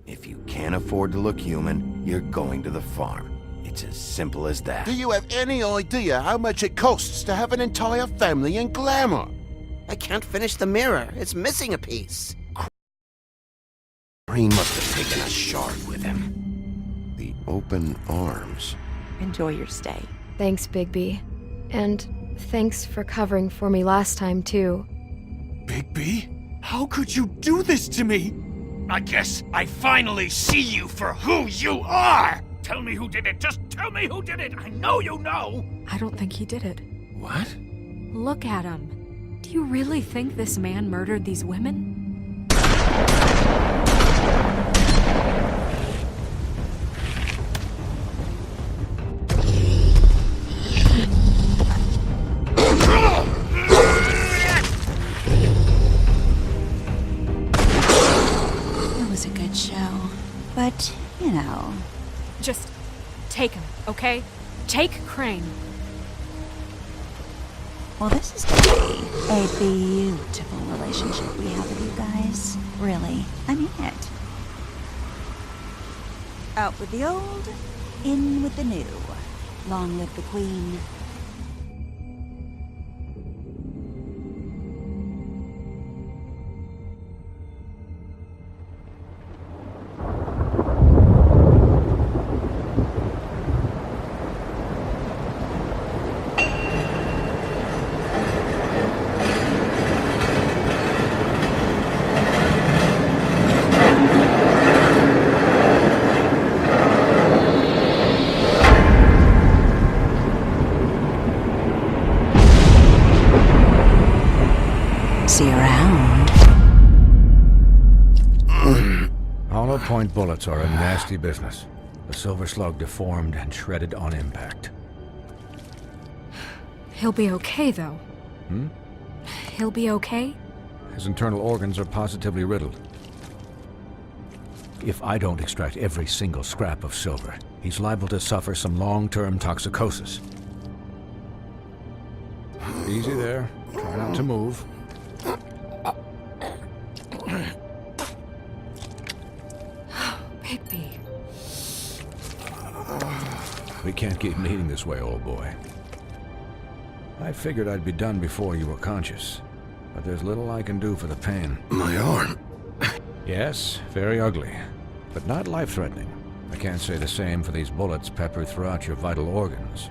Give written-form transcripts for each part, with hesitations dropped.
If you can't afford to look human, you're going to the farm. It's as simple as that. Do you have any idea how much it costs to have an entire family in Glamour? I can't finish the mirror. It's missing a piece. Crane must have taken a shard with him. The open arms. Enjoy your stay. Thanks, Bigby. And thanks for covering for me last time, too. Bigby? How could you do this to me? I guess I finally see you for who you are! Tell me who did it! Just tell me who did it! I know you know! I don't think he did it. What? Look at him. Do you really think this man murdered these women? It was a good show. But, you know... Just take him, okay? Take Crane. Well, this is gonna be a beautiful relationship we have with you guys. Really. I mean it. Out with the old, in with the new. Long live the Queen. See you around. Hollow point bullets are a nasty business. The Silver Slug deformed and shredded on impact. He'll be okay, though. He'll be okay? His internal organs are positively riddled. If I don't extract every single scrap of silver, he's liable to suffer some long-term toxicosis. Easy there. Try not to move. Bigby. We can't keep meeting this way, old boy. I figured I'd be done before you were conscious, but there's little I can do for the pain. My arm. Yes, very ugly, but not life-threatening. I can't say the same for these bullets peppered throughout your vital organs.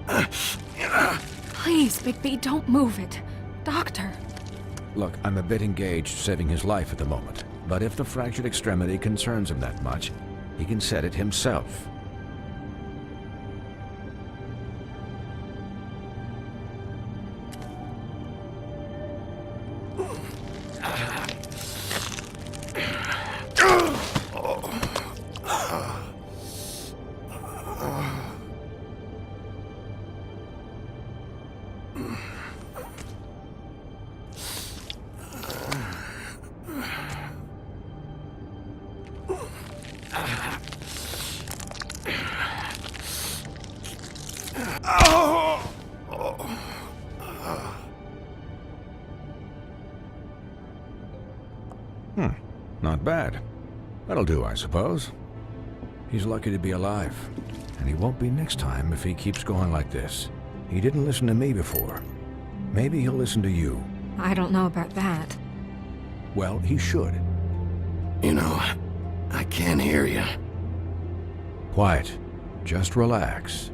Please, Bigby, don't move it. Doctor. Look, I'm a bit engaged saving his life at the moment, but if the fractured extremity concerns him that much, he can set it himself. Not bad. That'll do, I suppose. He's lucky to be alive, and he won't be next time if he keeps going like this. He didn't listen to me before. Maybe he'll listen to you. I don't know about that. Well, he should. You know, I can't hear you. Quiet. Just relax.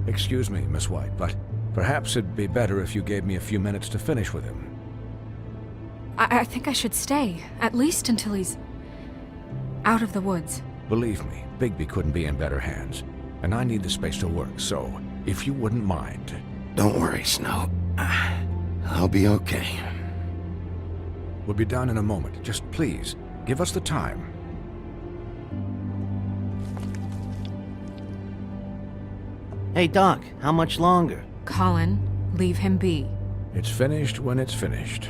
Excuse me, Miss White, but perhaps it'd be better if you gave me a few minutes to finish with him. I think I should stay, at least until he's out of the woods. Believe me, Bigby couldn't be in better hands. And I need the space to work, so if you wouldn't mind. Don't worry, Snow. I'll be okay. We'll be done in a moment. Just please, give us the time. Hey, Doc, how much longer? Colin, leave him be. It's finished when it's finished.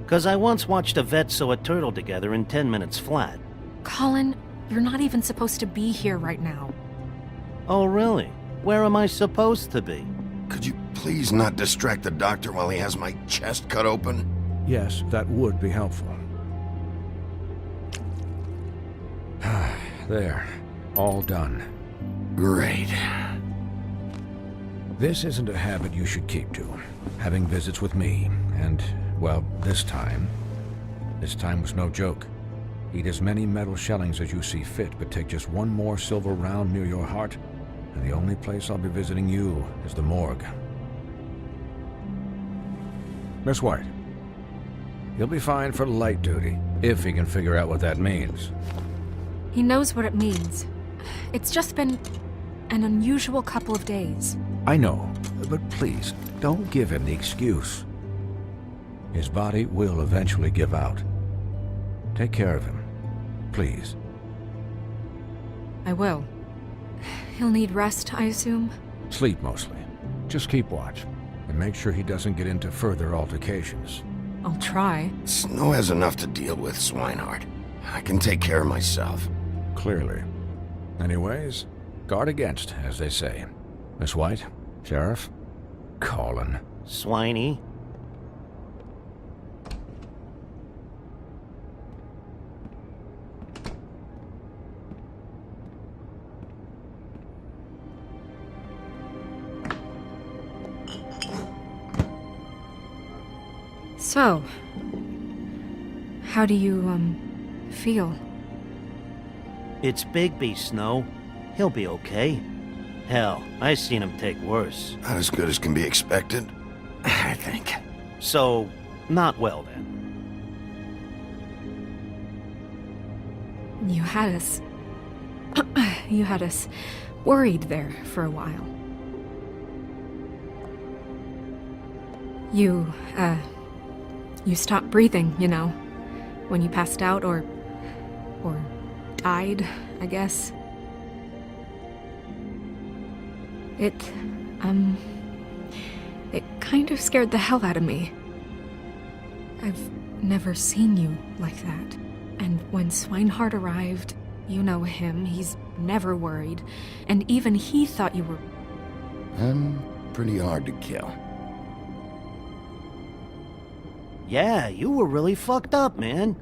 'Cause I once watched a vet sew a turtle together in 10 minutes flat. Colin, you're not even supposed to be here right now. Oh, really? Where am I supposed to be? Could you please not distract the doctor while he has my chest cut open? Yes, that would be helpful. There. All done. Great. This isn't a habit you should keep to. Having visits with me, and, well, this time was no joke. Eat as many metal shellings as you see fit, but take just one more silver round near your heart, and the only place I'll be visiting you is the morgue. Miss White, you'll be fine for light duty, if he can figure out what that means. He knows what it means. It's just been an unusual couple of days. I know, but please, don't give him the excuse. His body will eventually give out. Take care of him, please. I will. He'll need rest, I assume? Sleep mostly. Just keep watch, and make sure he doesn't get into further altercations. I'll try. Snow has enough to deal with, Swinehart. I can take care of myself. Clearly. Anyways, guard against, as they say. Miss White, Sheriff, Colin. Swiney? So, how do you, feel? It's Bigby, Snow. He'll be okay. Hell, I seen him take worse. Not as good as can be expected, I think. So, not well then. You had us... you had us worried there for a while. You stopped breathing, you know, when you passed out or died, I guess. It kind of scared the hell out of me. I've never seen you like that. And when Swinehart arrived, you know him, he's never worried. And even he thought you were... I'm pretty hard to kill. Yeah, you were really fucked up, man.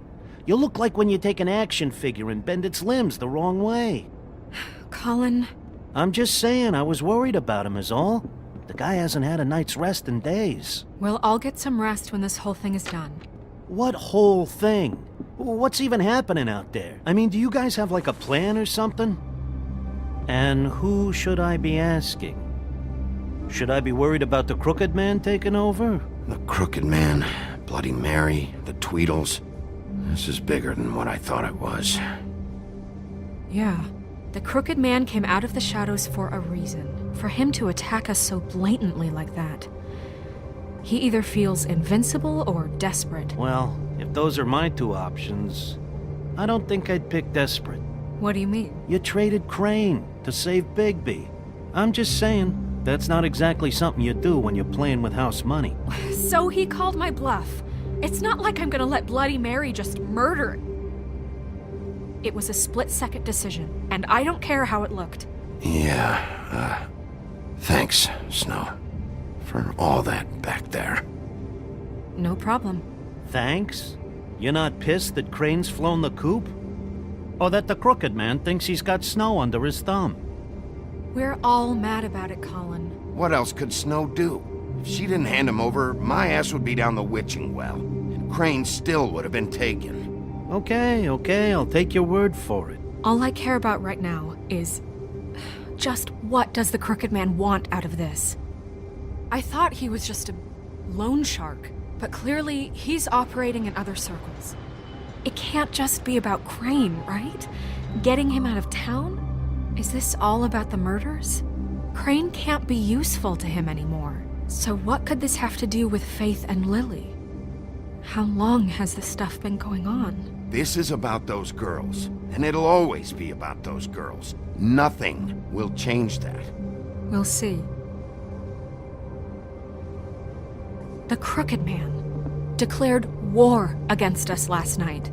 You look like when you take an action figure and bend its limbs the wrong way. Colin... I'm just saying, I was worried about him is all. The guy hasn't had a night's rest in days. Well, I'll get some rest when this whole thing is done. What whole thing? What's even happening out there? I mean, do you guys have like a plan or something? And who should I be asking? Should I be worried about the Crooked Man taking over? The Crooked Man, Bloody Mary, the Tweedles. This is bigger than what I thought it was. Yeah. The Crooked Man came out of the shadows for a reason. For him to attack us so blatantly like that. He either feels invincible or desperate. Well, if those are my two options, I don't think I'd pick desperate. What do you mean? You traded Crane to save Bigby. I'm just saying, that's not exactly something you do when you're playing with house money. So he called my bluff. It's not like I'm gonna let Bloody Mary just murder. It was a split-second decision, and I don't care how it looked. Yeah, thanks, Snow, for all that back there. No problem. Thanks? You're not pissed that Crane's flown the coop? Or that the Crooked Man thinks he's got Snow under his thumb? We're all mad about it, Colin. What else could Snow do? If she didn't hand him over, my ass would be down the witching well, and Crane still would have been taken. Okay, I'll take your word for it. All I care about right now is... just what does the Crooked Man want out of this? I thought he was just a loan shark, but clearly he's operating in other circles. It can't just be about Crane, right? Getting him out of town? Is this all about the murders? Crane can't be useful to him anymore. So what could this have to do with Faith and Lily? How long has this stuff been going on? This is about those girls, and it'll always be about those girls. Nothing will change that. We'll see. The Crooked Man declared war against us last night.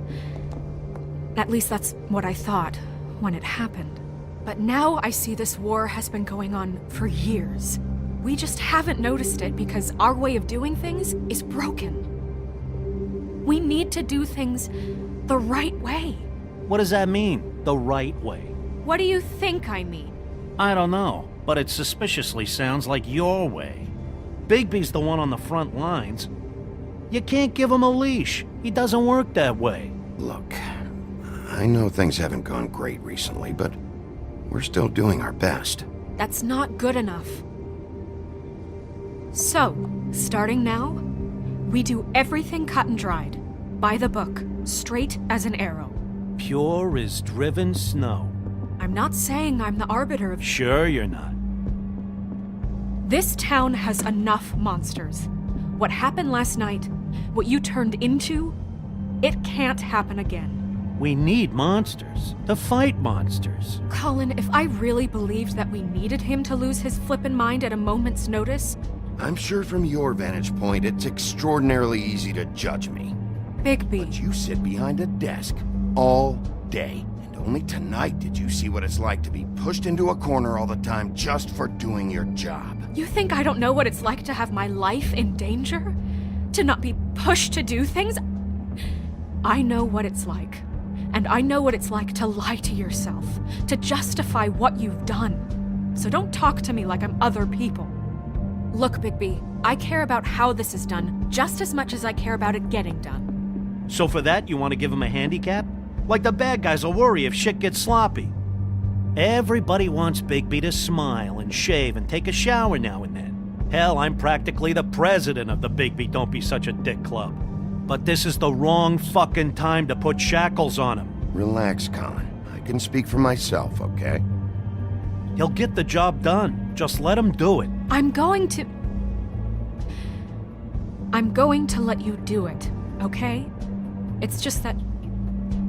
At least that's what I thought when it happened. But now I see this war has been going on for years. We just haven't noticed it because our way of doing things is broken. We need to do things the right way. What does that mean, the right way? What do you think I mean? I don't know, but it suspiciously sounds like your way. Bigby's the one on the front lines. You can't give him a leash. He doesn't work that way. Look, I know things haven't gone great recently, but we're still doing our best. That's not good enough. So, starting now, we do everything cut and dried. By the book, straight as an arrow. Pure as driven snow. I'm not saying I'm the arbiter of... Sure you're not. This town has enough monsters. What happened last night, what you turned into, it can't happen again. We need monsters. To fight monsters. Colin, if I really believed that we needed him to lose his flippin' mind at a moment's notice... I'm sure from your vantage point, it's extraordinarily easy to judge me. Bigby. But you sit behind a desk all day. And only tonight did you see what it's like to be pushed into a corner all the time just for doing your job. You think I don't know what it's like to have my life in danger? To not be pushed to do things? I know what it's like. And I know what it's like to lie to yourself, to justify what you've done. So don't talk to me like I'm other people. Look, Bigby, I care about how this is done just as much as I care about it getting done. So for that, you want to give him a handicap? Like the bad guys will worry if shit gets sloppy. Everybody wants Bigby to smile and shave and take a shower now and then. Hell, I'm practically the president of the Bigby Don't Be Such a Dick Club. But this is the wrong fucking time to put shackles on him. Relax, Colin. I can speak for myself, okay? He'll get the job done. Just let him do it. I'm going to let you do it, okay? It's just that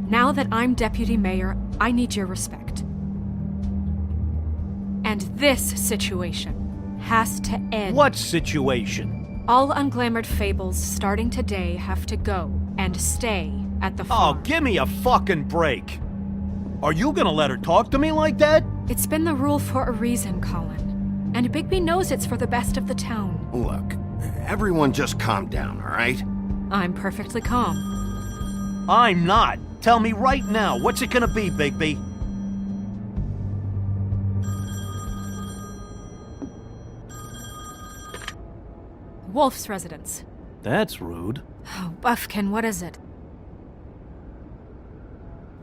now that I'm deputy mayor, I need your respect. And this situation has to end. What situation? All unglamored fables starting today have to go and stay at the farm. Oh, give me a fucking break. Are you gonna let her talk to me like that? It's been the rule for a reason, Colin. And Bigby knows it's for the best of the town. Look, everyone just calm down, all right? I'm perfectly calm. I'm not. Tell me right now, what's it gonna be, Bigby? Wolf's residence. That's rude. Oh, Buffkin, what is it?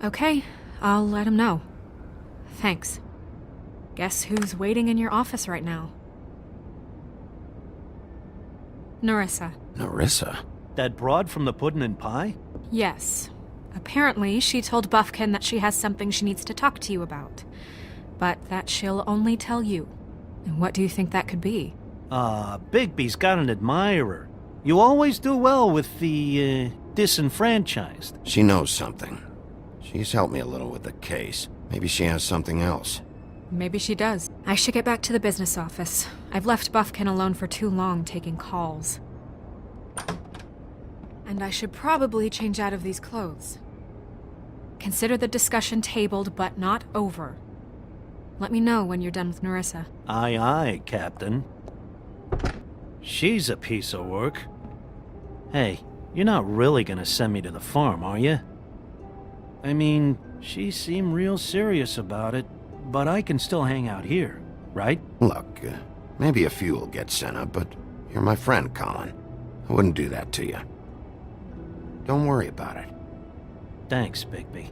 Okay, I'll let him know. Thanks. Guess who's waiting in your office right now? Nerissa. Nerissa? That broad from the Puddin' and Pie? Yes. Apparently, she told Buffkin that she has something she needs to talk to you about. But that she'll only tell you. And what do you think that could be? Bigby's got an admirer. You always do well with the, disenfranchised. She knows something. She's helped me a little with the case. Maybe she has something else. Maybe she does. I should get back to the business office. I've left Buffkin alone for too long taking calls. And I should probably change out of these clothes. Consider the discussion tabled, but not over. Let me know when you're done with Nerissa. Aye, aye, Captain. She's a piece of work. Hey, you're not really gonna send me to the farm, are you? I mean, she seemed real serious about it, but I can still hang out here, right? Look, maybe a few will get sent up, but you're my friend, Colin. I wouldn't do that to you. Don't worry about it. Thanks, Bigby.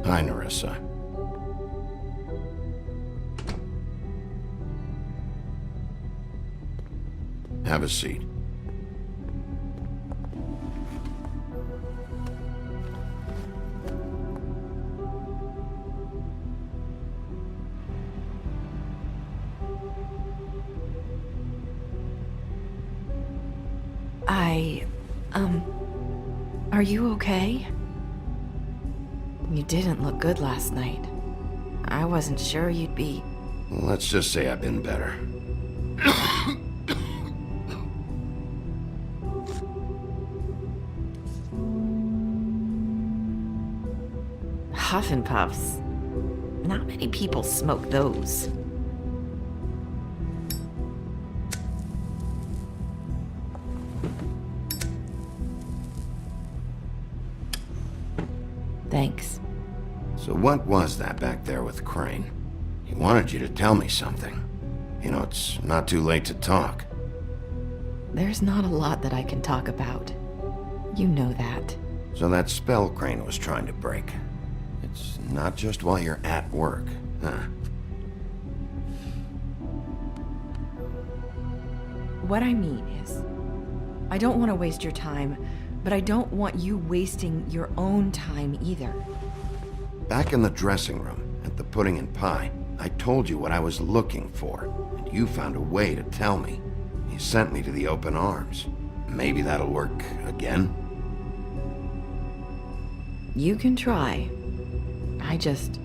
Hi, Nerissa. Have a seat. Are you okay? You didn't look good last night. I wasn't sure you'd be... Let's just say I've been better. Huff and Puffs. Not many people smoke those. Thanks. So what was that back there with Crane? He wanted you to tell me something. You know, it's not too late to talk. There's not a lot that I can talk about. You know that. So that spell Crane was trying to break. It's not just while you're at work, huh? What I mean is, I don't want to waste your time, but I don't want you wasting your own time either. Back in the dressing room, at the Pudding and Pie, I told you what I was looking for, and you found a way to tell me. You sent me to the open arms. Maybe that'll work again? You can try. I just...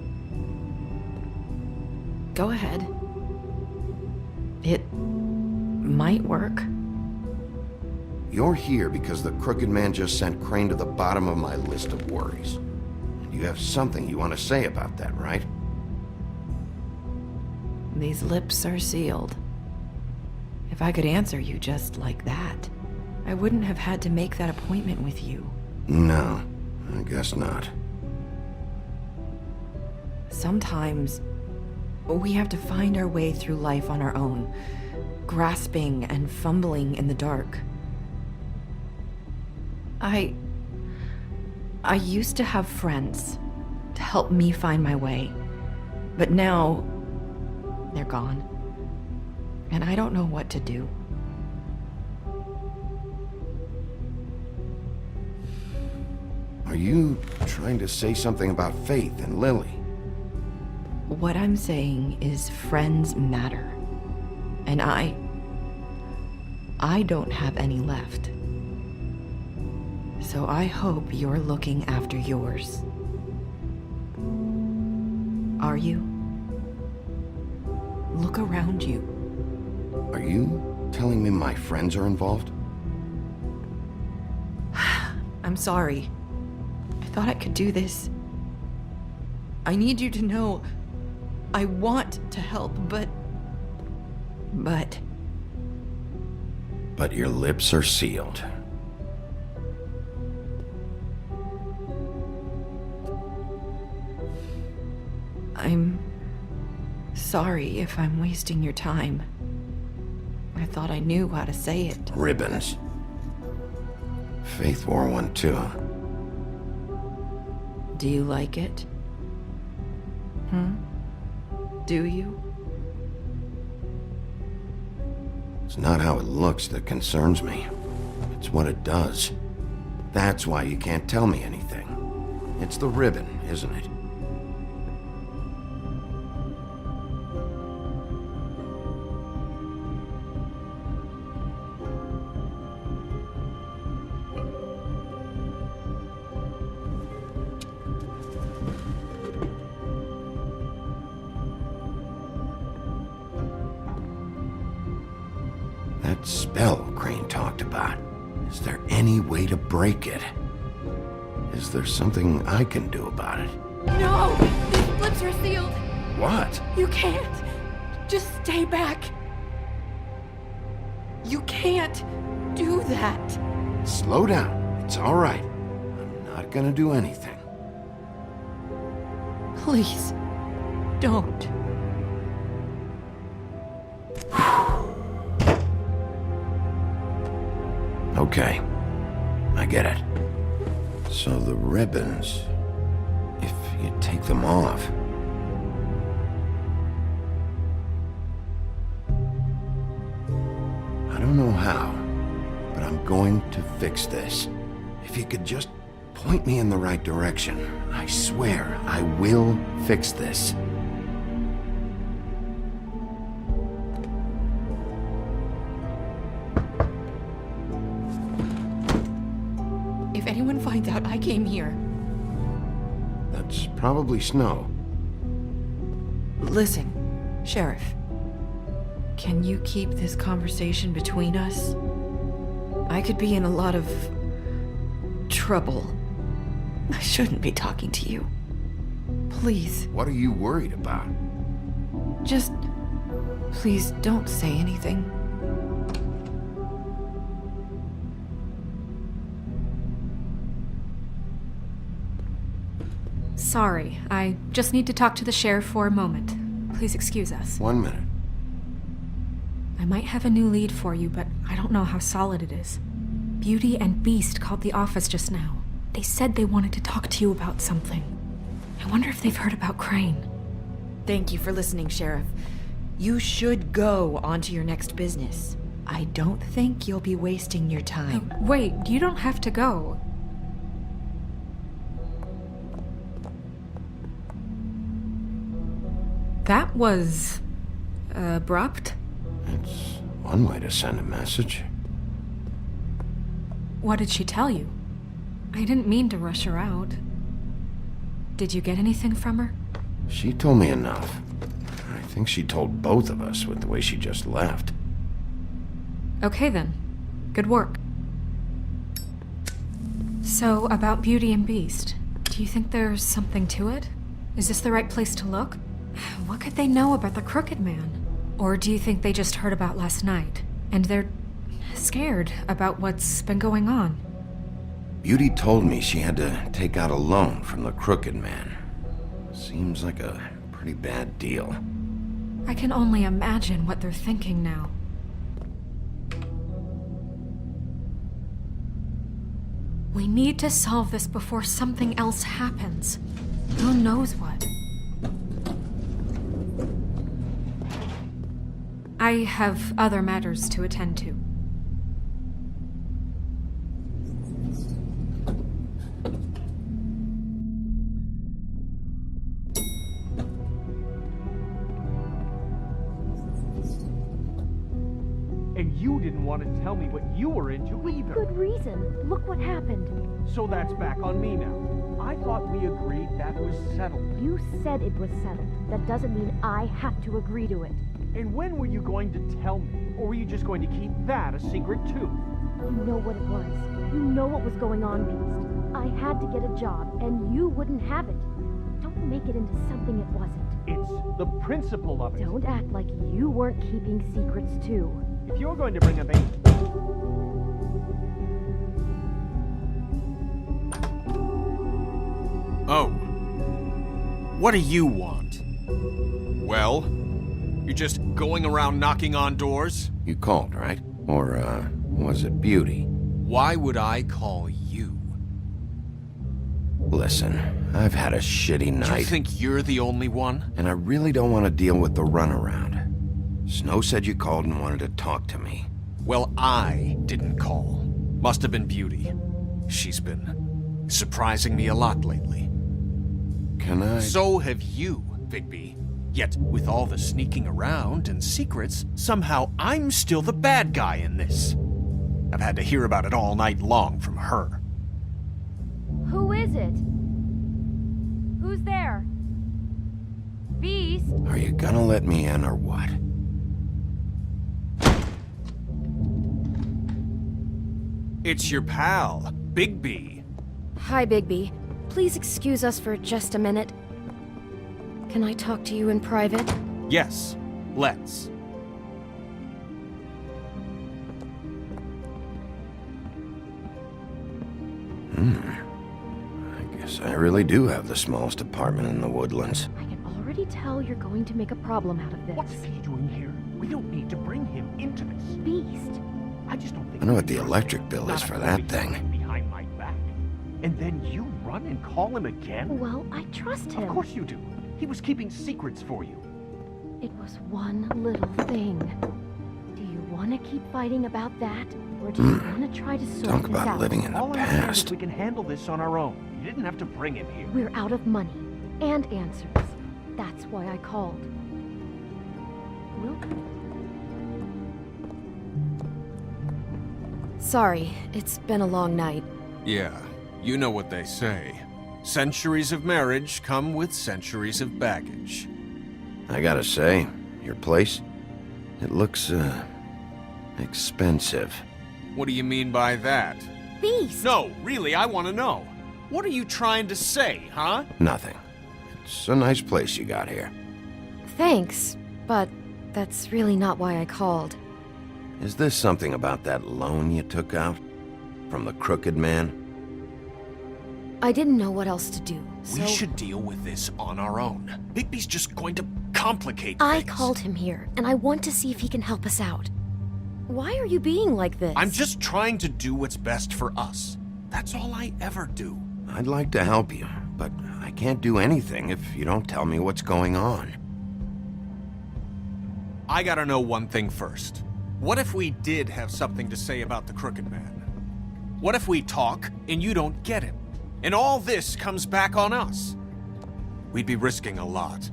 Go ahead. It might work. You're here because the Crooked Man just sent Crane to the bottom of my list of worries. And you have something you want to say about that, right? These lips are sealed. If I could answer you just like that, I wouldn't have had to make that appointment with you. No, I guess not. Sometimes, we have to find our way through life on our own, grasping and fumbling in the dark. I used to have friends to help me find my way, but now they're gone, and I don't know what to do. Are you trying to say something about Faith and Lily? What I'm saying is friends matter, and I don't have any left. So I hope you're looking after yours. Are you? Look around you. Are you telling me my friends are involved? I'm sorry. I thought I could do this. I need you to know I want to help, but... But your lips are sealed. I'm sorry if I'm wasting your time. I thought I knew how to say it. Ribbons. Faith wore one too. Do you like it? Do you? It's not how it looks that concerns me. It's what it does. That's why you can't tell me anything. It's the ribbon, isn't it? That spell Crane talked about. Is there any way to break it? Is there something I can do about it? No! These lips are sealed! What? You can't! Just stay back! You can't do that! Slow down. It's all right. I'm not gonna do anything. Please, don't. Okay. I get it. So the ribbons... If you take them off. I don't know how, but I'm going to fix this. If you could just point me in the right direction, I swear I will fix this. If anyone finds out I came here... That's probably Snow. Listen, Sheriff. Can you keep this conversation between us? I could be in a lot of... trouble. I shouldn't be talking to you. Please. What are you worried about? Just... please don't say anything. Sorry, I just need to talk to the sheriff for a moment. Please excuse us. 1 minute. I might have a new lead for you, but I don't know how solid it is. Beauty and Beast called the office just now. They said they wanted to talk to you about something. I wonder if they've heard about Crane. Thank you for listening, Sheriff. You should go on to your next business. I don't think you'll be wasting your time. Wait, you don't have to go. That was... abrupt? It's one way to send a message. What did she tell you? I didn't mean to rush her out. Did you get anything from her? She told me enough. I think she told both of us with the way she just left. Okay then. Good work. So, about Beauty and Beast, do you think there's something to it? Is this the right place to look? What could they know about the Crooked Man? Or do you think they just heard about last night, and they're scared about what's been going on? Beauty told me she had to take out a loan from the Crooked Man. Seems like a pretty bad deal. I can only imagine what they're thinking now. We need to solve this before something else happens. Who knows what? I have other matters to attend to. And you didn't want to tell me what you were into either. Good reason. Look what happened. So that's back on me now. I thought we agreed that was settled. You said it was settled. That doesn't mean I have to agree to it. And when were you going to tell me? Or were you just going to keep that a secret too? You know what it was. You know what was going on, Beast. I had to get a job, and you wouldn't have it. Don't make it into something it wasn't. It's the principle of it. Don't act like you weren't keeping secrets too. If you're going to bring up a... Oh. What do you want? Well, you're just going around knocking on doors? You called, right? Or, was it Beauty? Why would I call you? Listen, I've had a shitty night. You think you're the only one? And I really don't want to deal with the runaround. Snow said you called and wanted to talk to me. Well, I didn't call. Must have been Beauty. She's been surprising me a lot lately. Can I... So have you, Bigby. Yet, with all the sneaking around and secrets, somehow I'm still the bad guy in this. I've had to hear about it all night long from her. Who is it? Who's there? Beast? Are you gonna let me in or what? It's your pal, Bigby. Hi, Bigby. Please excuse us for just a minute. Can I talk to you in private? Yes, let's. I guess I really do have the smallest apartment in the Woodlands. I can already tell you're going to make a problem out of this. What's he doing here? We don't need to bring him into this. Beast? I just don't think... I know what the electric bill is for that thing. Behind my back. And then you run on and call him again? Well, I trust him. Of course you do. He was keeping secrets for you. It was one little thing. Do you want to keep fighting about that? Or do you want to try to sort Talk this about out? living in the All I'm saying is past. we can handle this on our own. You didn't have to bring him here. We're out of money and answers. That's why I called. Will? Sorry, it's been a long night. Yeah, you know what they say. Centuries of marriage come with centuries of baggage. I gotta say, your place, it looks, expensive. What do you mean by that? Beast! No, really, I want to know. What are you trying to say, huh? Nothing. It's a nice place you got here. Thanks, but that's really not why I called. Is this something about that loan you took out? From the Crooked Man? I didn't know what else to do, so... We should deal with this on our own. Bigby's just going to complicate I things. called him here, and I want to see if he can help us out. Why are you being like this? I'm just trying to do what's best for us. That's all I ever do. I'd like to help you, but I can't do anything if you don't tell me what's going on. I gotta know one thing first. What if we did have something to say about the Crooked Man? What if we talk and you don't get him? And all this comes back on us? We'd be risking a lot.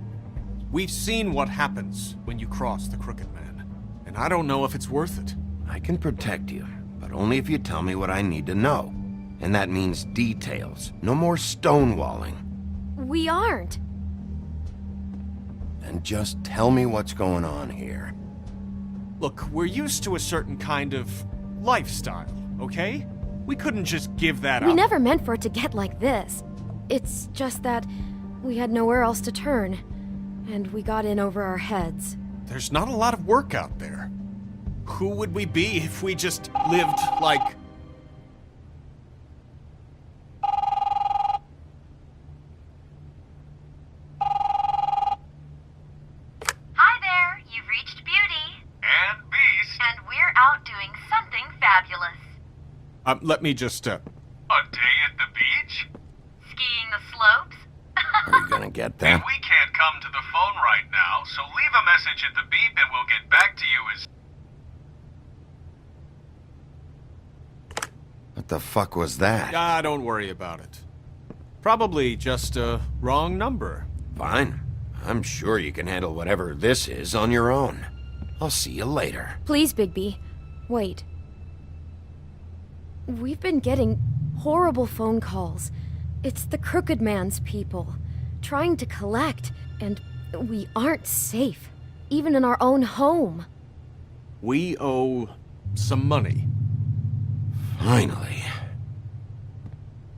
We've seen what happens when you cross the Crooked Man, and I don't know if it's worth it. I can protect you, but only if you tell me what I need to know. And that means details. No more stonewalling. We aren't. And just tell me what's going on here. Look, we're used to a certain kind of lifestyle, okay? We couldn't just give that up. We never meant for it to get like this. It's just that we had nowhere else to turn, and we got in over our heads. There's not a lot of work out there. Who would we be if we just lived like... Hi there, you've reached Beauty. And Beast. And we're out doing something fabulous. Let me just, A day at the beach? Skiing the slopes? Are you gonna get that? We can't come to the phone right now, so leave a message at the beep and we'll get back to you as... What the fuck was that? Ah, don't worry about it. Probably just a wrong number. Fine. I'm sure you can handle whatever this is on your own. I'll see you later. Please, Bigby. Wait. We've been getting horrible phone calls. It's the Crooked Man's people, trying to collect, and we aren't safe, even in our own home. We owe some money. Finally.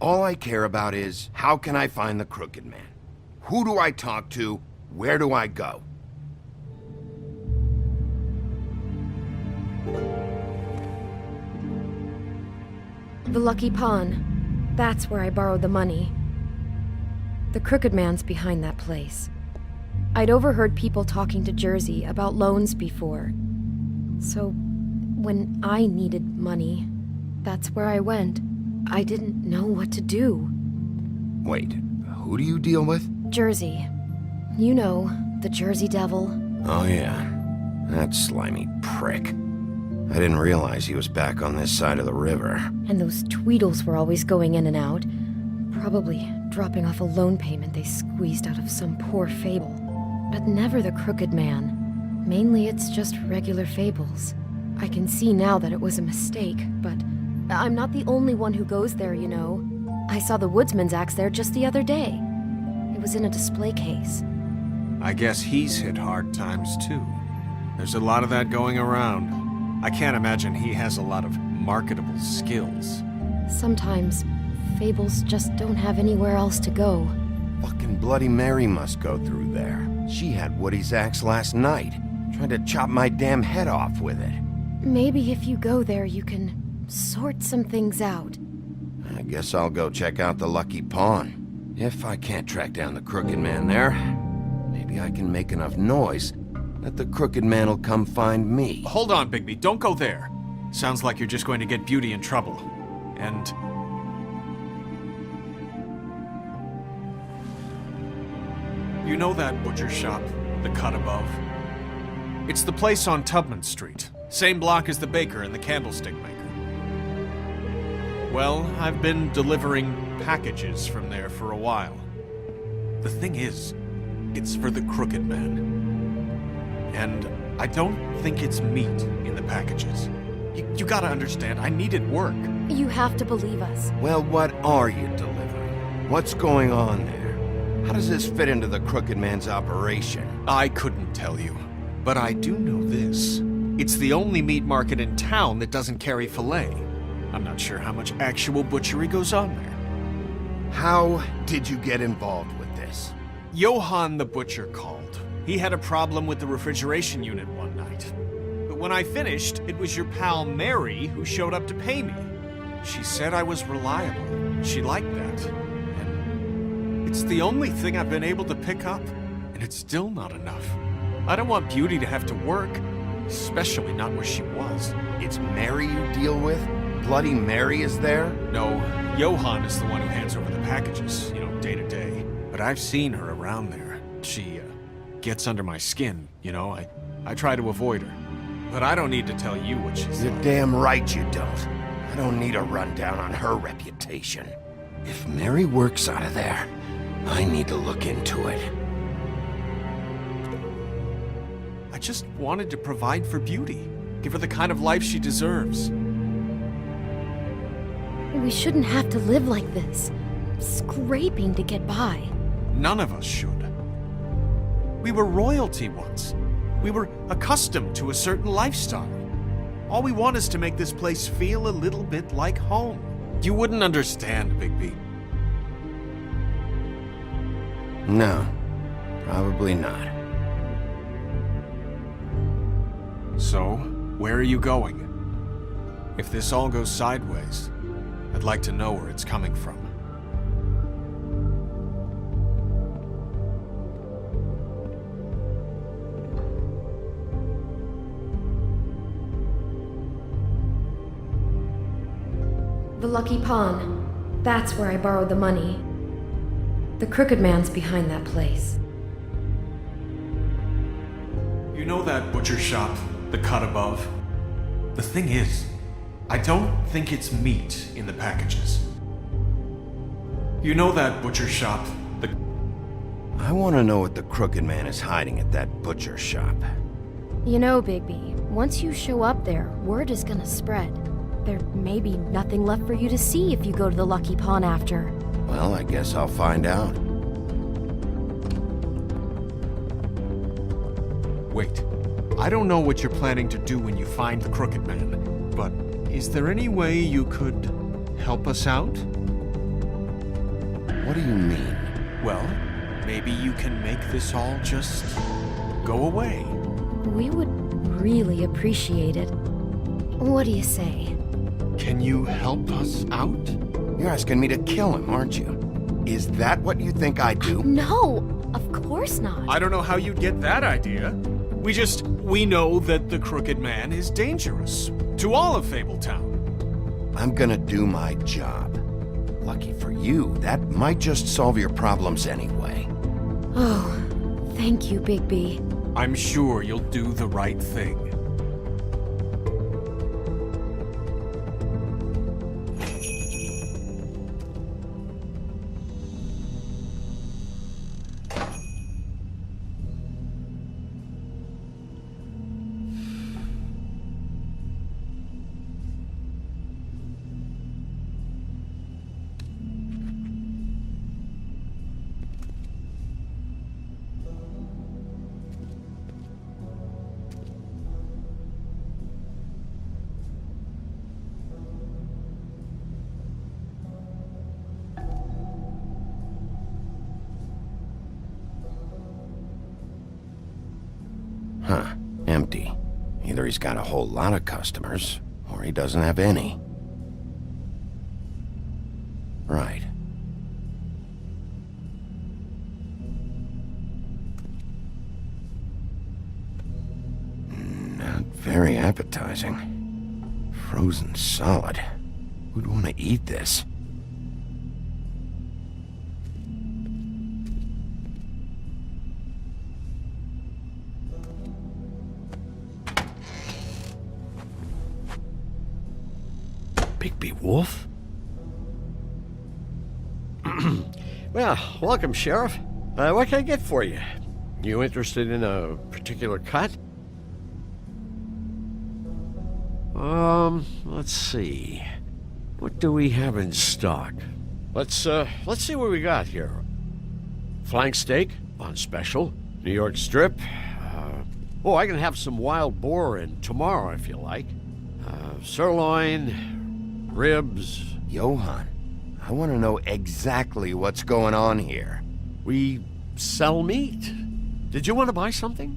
All I care about is, how can I find the Crooked Man? Who do I talk to? Where do I go? The Lucky Pawn. That's where I borrowed the money. The Crooked Man's behind that place. I'd overheard people talking to Jersey about loans before. So, when I needed money, that's where I went. I didn't know what to do. Wait, who do you deal with? Jersey. You know, the Jersey Devil. Oh yeah, that slimy prick. I didn't realize he was back on this side of the river. And those Tweedles were always going in and out. Probably dropping off a loan payment they squeezed out of some poor fable. But never the Crooked Man. Mainly it's just regular fables. I can see now that it was a mistake, but I'm not the only one who goes there, you know. I saw the Woodsman's axe there just the other day. It was in a display case. I guess he's hit hard times too. There's a lot of that going around. I can't imagine he has a lot of marketable skills. Sometimes, fables just don't have anywhere else to go. Fucking Bloody Mary must go through there. She had Woody's axe last night. Tried to chop my damn head off with it. Maybe if you go there, you can sort some things out. I guess I'll go check out the Lucky Pawn. If I can't track down the Crooked Man there, maybe I can make enough noise that the Crooked Man will come find me. Hold on, Bigby, don't go there. Sounds like you're just going to get Beauty in trouble. And... You know that butcher shop, the cut above? It's the place on Tubman Street. Same block as the baker and the candlestick maker. Well, I've been delivering packages from there for a while. The thing is, it's for the Crooked Man. And I don't think it's meat in the packages. You gotta understand, I needed work. You have to believe us. Well, what are you delivering? What's going on there? How does this fit into the Crooked Man's operation? I couldn't tell you, but I do know this. It's the only meat market in town that doesn't carry filet. I'm not sure how much actual butchery goes on there. How did you get involved with this? Johann the butcher called. He had a problem with the refrigeration unit one night. But when I finished, it was your pal Mary who showed up to pay me. She said I was reliable. She liked that. And it's the only thing I've been able to pick up, and it's still not enough. I don't want Beauty to have to work, especially not where she was. It's Mary you deal with? Bloody Mary is there? No, Johann is the one who hands over the packages, day to day. But I've seen her around there. She, gets under my skin, I try to avoid her. But I don't need to tell you what she's You're like. damn right you don't. I don't need a rundown on her reputation. If Mary works out of there, I need to look into it. I just wanted to provide for Beauty. Give her the kind of life she deserves. We shouldn't have to live like this, scraping to get by. None of us should. We were royalty once. We were accustomed to a certain lifestyle. All we want is to make this place feel a little bit like home. You wouldn't understand, Bigby. No, probably not. So, where are you going? If this all goes sideways, I'd like to know where it's coming from. The Lucky Pawn. That's where I borrowed the money. The Crooked Man's behind that place. You know that butcher shop, the cut above? The thing is, I don't think it's meat in the packages. You know that butcher shop, the... I want to know what the Crooked Man is hiding at that butcher shop. You know, Bigby, once you show up there, word is gonna spread. There may be nothing left for you to see if you go to the Lucky Pawn after. Well, I guess I'll find out. Wait. I don't know what you're planning to do when you find the Crooked Man, but is there any way you could help us out? What do you mean? Well, maybe you can make this all just go away. We would really appreciate it. What do you say? Can you help us out? You're asking me to kill him, aren't you? Is that what you think I do? No, of course not. I don't know how you'd get that idea. We know that the Crooked Man is dangerous. To all of Fabletown. I'm gonna do my job. Lucky for you, that might just solve your problems anyway. Oh, thank you, Bigby. I'm sure you'll do the right thing. Huh. Empty. Either he's got a whole lot of customers, or he doesn't have any. Right. Not very appetizing. Frozen solid. Who'd want to eat this? Wolf? Well, welcome, Sheriff. What can I get for you? You interested in a particular cut? Let's see. What do we have in stock? Let's see what we got here. Flank steak on special. New York strip. I can have some wild boar in tomorrow if you like. Sirloin, ribs. Johann, I want to know exactly what's going on here. We sell meat. Did you want to buy something?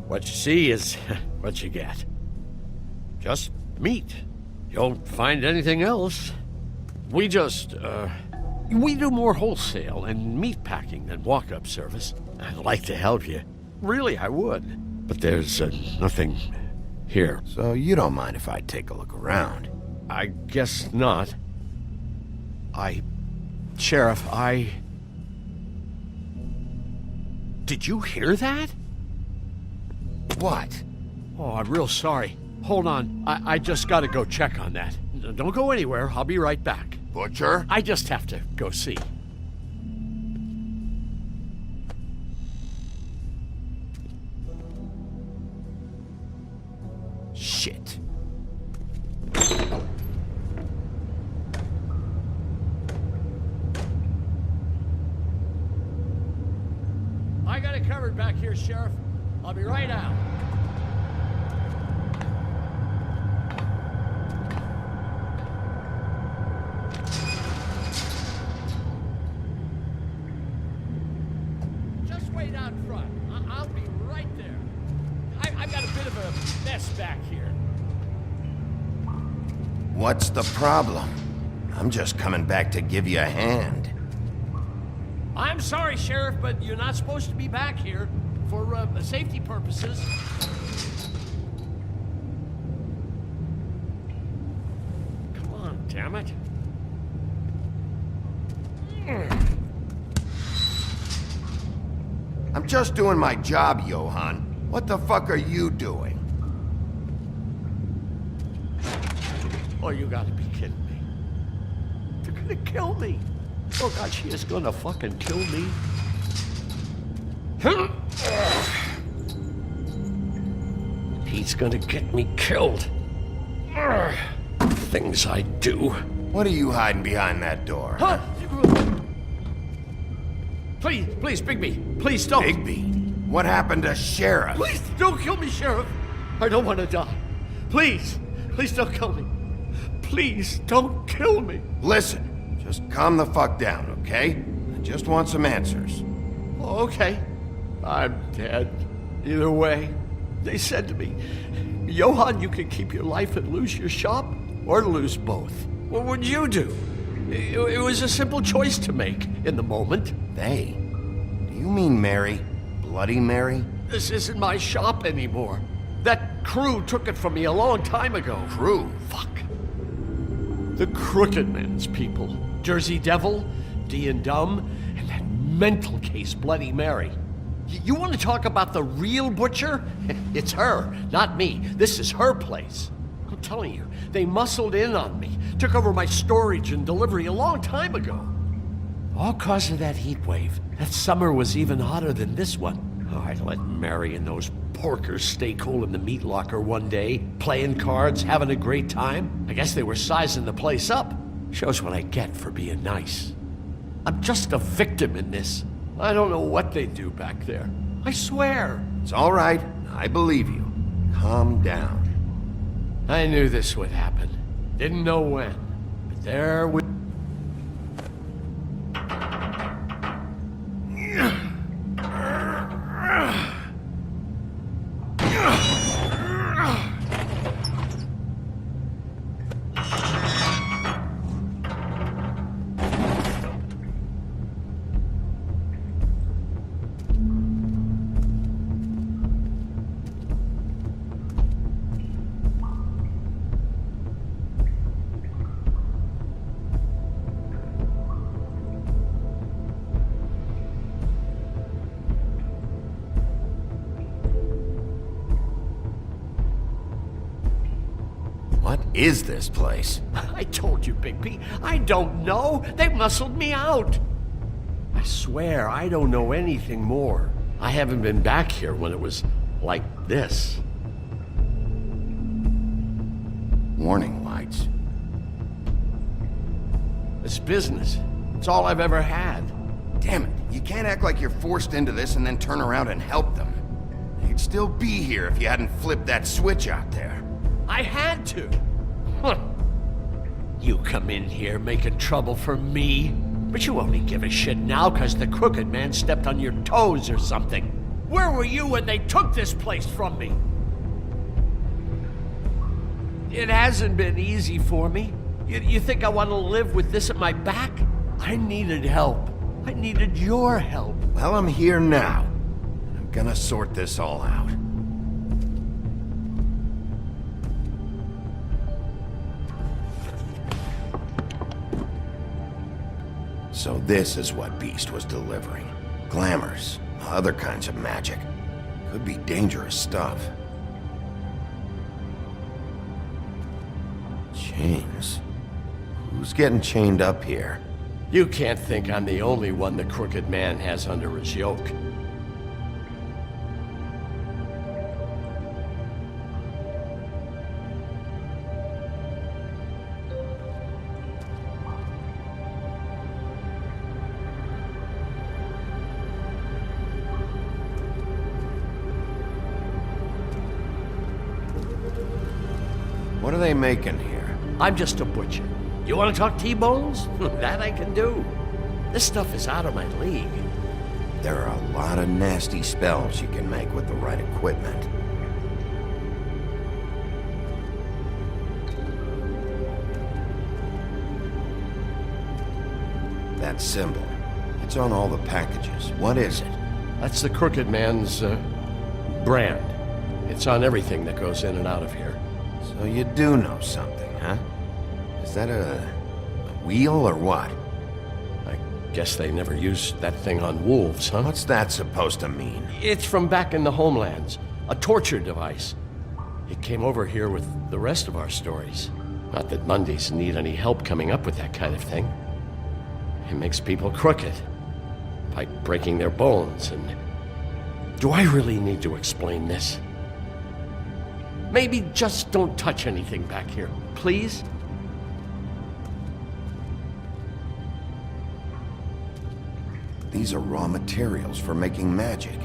What you see is what you get. Just meat. You don't find anything else. We do more wholesale and meat packing than walk-up service. I'd like to help you. Really, I would. But there's nothing here. So you don't mind if I take a look around? I guess not. Sheriff, Did you hear that? What? Oh, I'm real sorry. Hold on. I just gotta go check on that. Don't go anywhere. I'll be right back. Butcher? I just have to go see. Shit. I got it covered back here, Sheriff. I'll be right out. Just wait out front. I'll be right there. I've got a bit of a mess back here. What's the problem? I'm just coming back to give you a hand. I'm sorry, Sheriff, but you're not supposed to be back here for safety purposes. Come on, damn it. I'm just doing my job, Johann. What the fuck are you doing? Oh, you gotta be kidding me. They're gonna kill me. Oh God, she is gonna fucking kill me. He's gonna get me killed. Things I do. What are you hiding behind that door? Huh? Please, Bigby, please don't. Bigby? What happened to Sheriff? Please don't kill me, Sheriff. I don't want to die. Please don't kill me. Please don't kill me. Listen, just calm the fuck down, okay? I just want some answers. Okay. I'm dead. Either way. They said to me, Johann, you can keep your life and lose your shop, or lose both. What would you do? It was a simple choice to make in the moment. They? Do you mean Mary? Bloody Mary? This isn't my shop anymore. That crew took it from me a long time ago. Crew? Fuck. The Crooked Man's people. Jersey Devil, D and Dumb, and that mental case, Bloody Mary. You want to talk about the real butcher? It's her, not me. This is her place. I'm telling you, they muscled in on me, took over my storage and delivery a long time ago. All cause of that heat wave. That summer was even hotter than this one. Oh, I'd let Mary and those porkers stay cool in the meat locker one day, playing cards, having a great time. I guess they were sizing the place up. Shows what I get for being nice. I'm just a victim in this. I don't know what they do back there. I swear. It's all right. I believe you. Calm down. I knew this would happen. Didn't know when. But there we... is this place? I told you, Bigby. I don't know. They muscled me out. I swear, I don't know anything more. I haven't been back here when it was like this. Warning lights. It's business. It's all I've ever had. Damn it, you can't act like you're forced into this and then turn around and help them. You'd still be here if you hadn't flipped that switch out there. I had to. Huh. You come in here making trouble for me, but you only give a shit now because the Crooked Man stepped on your toes or something. Where were you when they took this place from me? It hasn't been easy for me. You think I want to live with this at my back? I needed help. I needed your help. Well, I'm here now. I'm gonna sort this all out. So this is what Beast was delivering. Glamours, other kinds of magic. Could be dangerous stuff. Chains. Who's getting chained up here? You can't think I'm the only one the Crooked Man has under his yoke. What are they making here? I'm just a butcher. You want to talk T-bones? That I can do. This stuff is out of my league. There are a lot of nasty spells you can make with the right equipment. That symbol. It's on all the packages. What is it? That's the Crooked Man's, brand. It's on everything that goes in and out of here. So you do know something, huh? Is that a wheel or what? I guess they never used that thing on wolves, huh? What's that supposed to mean? It's from back in the homelands. A torture device. It came over here with the rest of our stories. Not that Mundies need any help coming up with that kind of thing. It makes people crooked. By breaking their bones and... Do I really need to explain this? Maybe just don't touch anything back here, please? These are raw materials for making magic.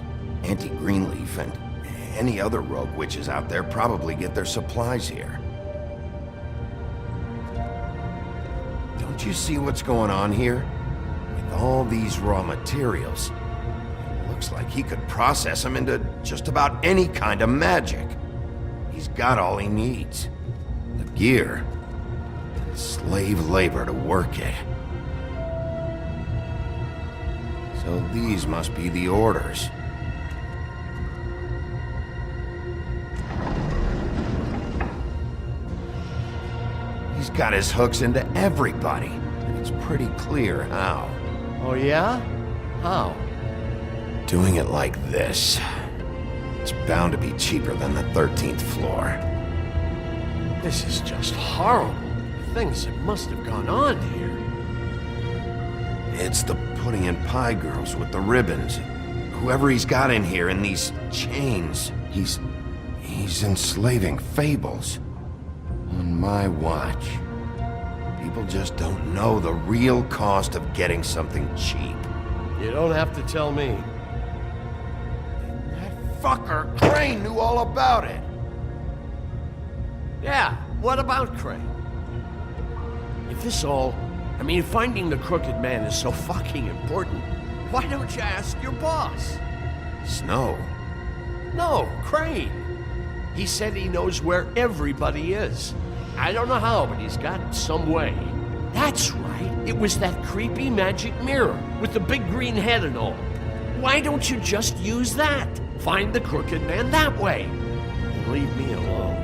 Auntie Greenleaf and any other rogue witches out there probably get their supplies here. Don't you see what's going on here? With all these raw materials, it looks like he could process them into just about any kind of magic. He's got all he needs. The gear, and slave labor to work it. So these must be the orders. He's got his hooks into everybody, and it's pretty clear how. Oh yeah? How? Doing it like this. It's bound to be cheaper than the 13th floor. This is just horrible. Things that must have gone on here. It's the pudding and pie girls with the ribbons. Whoever he's got in here in these chains, he's enslaving fables. On my watch. People just don't know the real cost of getting something cheap. You don't have to tell me. That fucker Crane knew all about it. Yeah, what about Crane? If this all... if finding the Crooked Man is so fucking important, why don't you ask your boss? Snow? No, Crane. He said he knows where everybody is. I don't know how, but he's got some way. That's right. It was that creepy magic mirror with the big green head and all. Why don't you just use that? Find the Crooked Man that way. And leave me alone.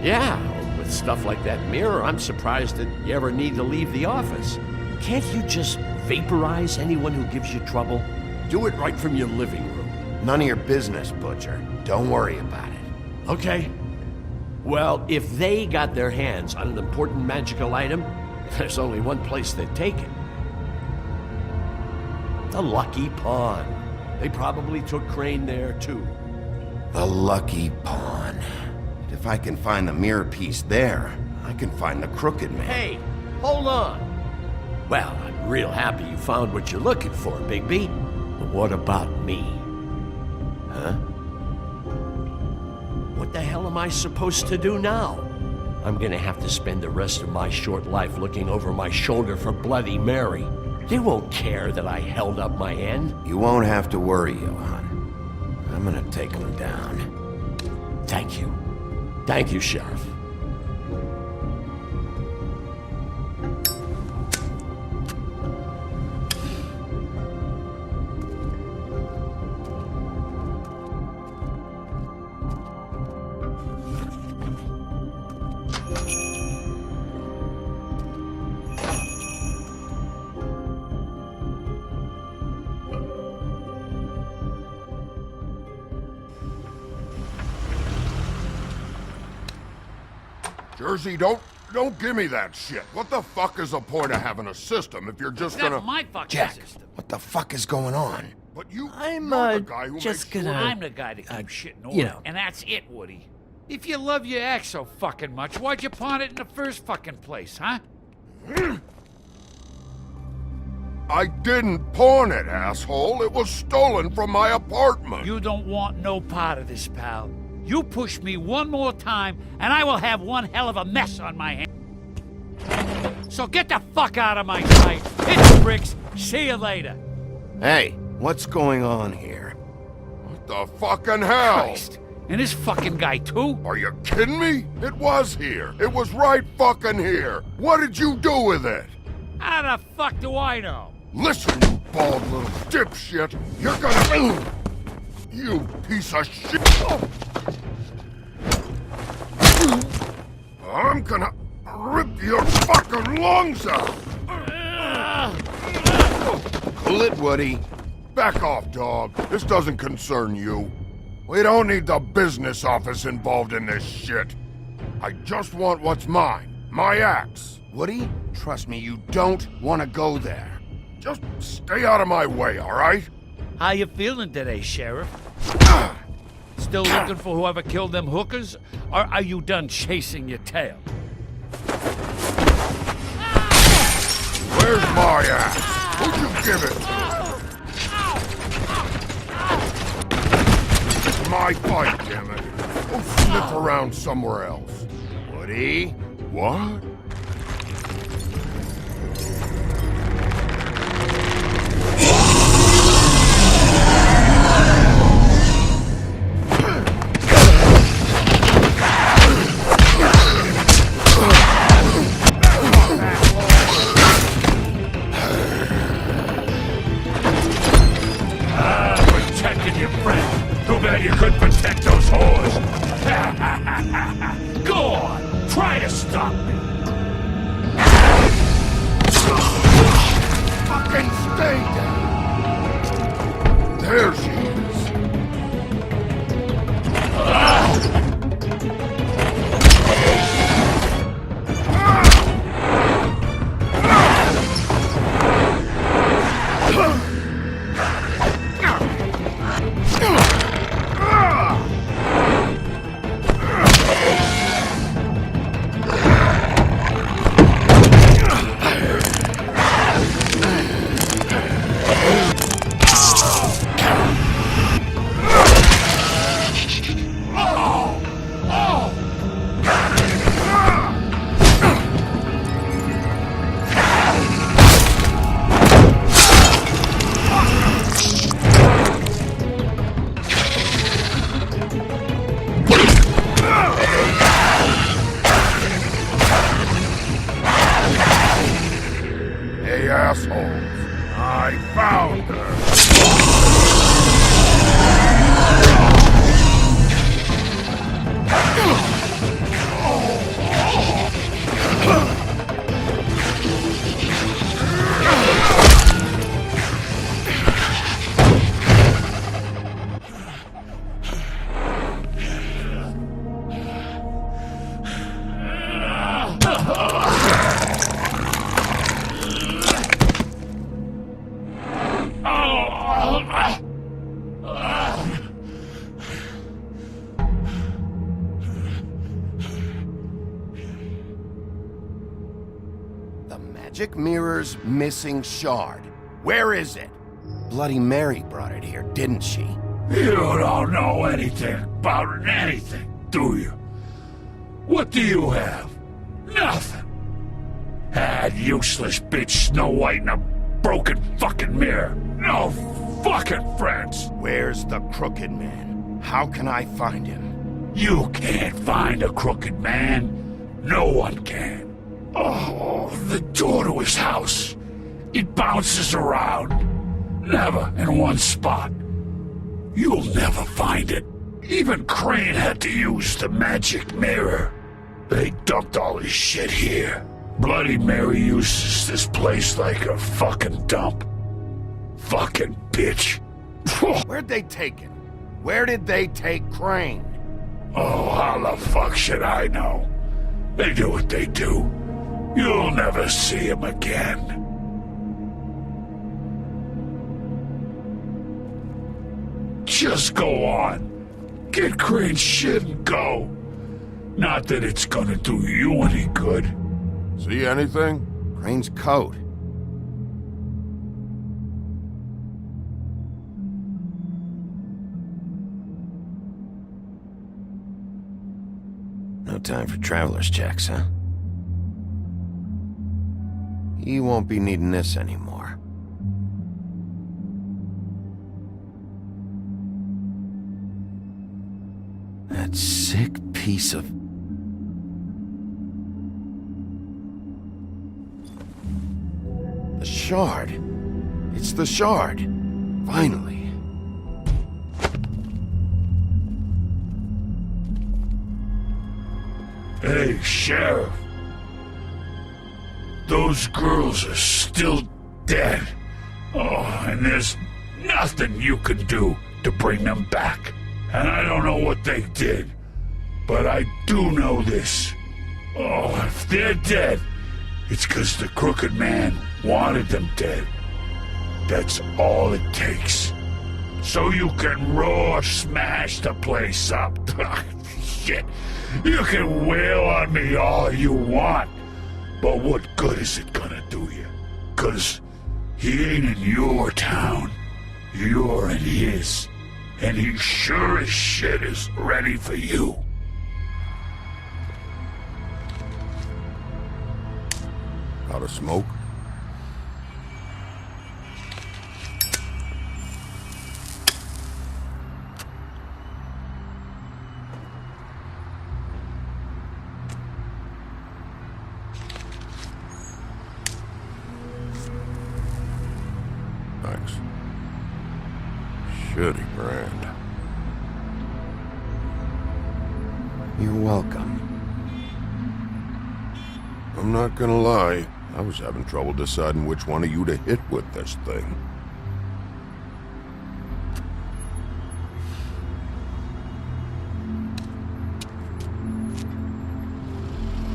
Yeah, with stuff like that mirror, I'm surprised that you ever need to leave the office. Can't you just vaporize anyone who gives you trouble? Do it right from your living room. None of your business, Butcher. Don't worry about it. Okay. Well, if they got their hands on an important magical item, there's only one place they'd take it. The Lucky Pawn. They probably took Crane there, too. The Lucky Pawn. If I can find the mirror piece there, I can find the Crooked Man. Hey, hold on. Well, I'm real happy you found what you're looking for, Bigby. But what about me? Huh? What the hell am I supposed to do now? I'm gonna have to spend the rest of my short life looking over my shoulder for Bloody Mary. They won't care that I held up my end. You won't have to worry, Johann. I'm gonna take him down. Thank you. Thank you, Sheriff. Jersey, don't give me that shit. What the fuck is the point of having a system if you're just gonna... That's my fucking Jack, system. what the fuck is going on? But you... I'm, you're the guy who just makes gonna... sure... I'm the guy that keeps shit in order. you know. And that's it, Woody. If you love your ex so fucking much, why'd you pawn it in the first fucking place, huh? I didn't pawn it, asshole. It was stolen from my apartment. You don't want no part of this, pal. You push me one more time, and I will have one hell of a mess on my hands. So get the fuck out of my sight. Hit the bricks. See you later. Hey, what's going on here? What the fucking hell? Christ. And this fucking guy, too? Are you kidding me? It was here. It was right fucking here. What did you do with it? How the fuck do I know? Listen, you bald little dipshit. You're gonna... You piece of shit. I'm gonna rip your fucking lungs out. Pull it, Woody. Back off, dog. This doesn't concern you. We don't need the business office involved in this shit. I just want what's mine. My axe. Woody, trust me, you don't want to go there. Just stay out of my way, all right? How you feeling today, Sheriff? Still looking for whoever killed them hookers? Or are you done chasing your tail? Where's my axe? Who'd you give it to? It's my fight, damn it. Go sniff around somewhere else. Woody? What? Protected your friend. Too bad you couldn't protect those whores. Go on, try to stop me. Fucking stay down. There she is. Hey, assholes. I found her. The magic mirror's missing shard. Where is it? Bloody Mary brought it here, didn't she? You don't know anything about anything, do you? What do you have? Nothing. That useless bitch Snow White and a broken fucking mirror. No fucking friends. Where's the Crooked Man? How can I find him? You can't find a crooked man. No one can. Oh, the door to his house. It bounces around. Never in one spot. You'll never find it. Even Crane had to use the magic mirror. They dumped all his shit here. Bloody Mary uses this place like a fucking dump. Fucking bitch. Where'd they take him? Where did they take Crane? Oh, how the fuck should I know? They do what they do. You'll never see him again. Just go on. Get Crane's shit and go. Not that it's gonna do you any good. See anything? Crane's coat. No time for traveler's checks, huh? You won't be needing this anymore. That sick piece of... The shard. It's the shard. Finally. Hey, Sheriff. Those girls are still dead. Oh, and there's nothing you can do to bring them back. And I don't know what they did, but I do know this. Oh, if they're dead, it's 'cause the Crooked Man wanted them dead. That's all it takes. So you can roar smash the place up. Shit. You can wail on me all you want, but what good is it gonna do you? 'Cause he ain't in your town. You're in his. And he sure as shit is ready for you. Out of smoke? Thanks. Shitty brand. You're welcome. I'm not gonna lie, I was having trouble deciding which one of you to hit with this thing.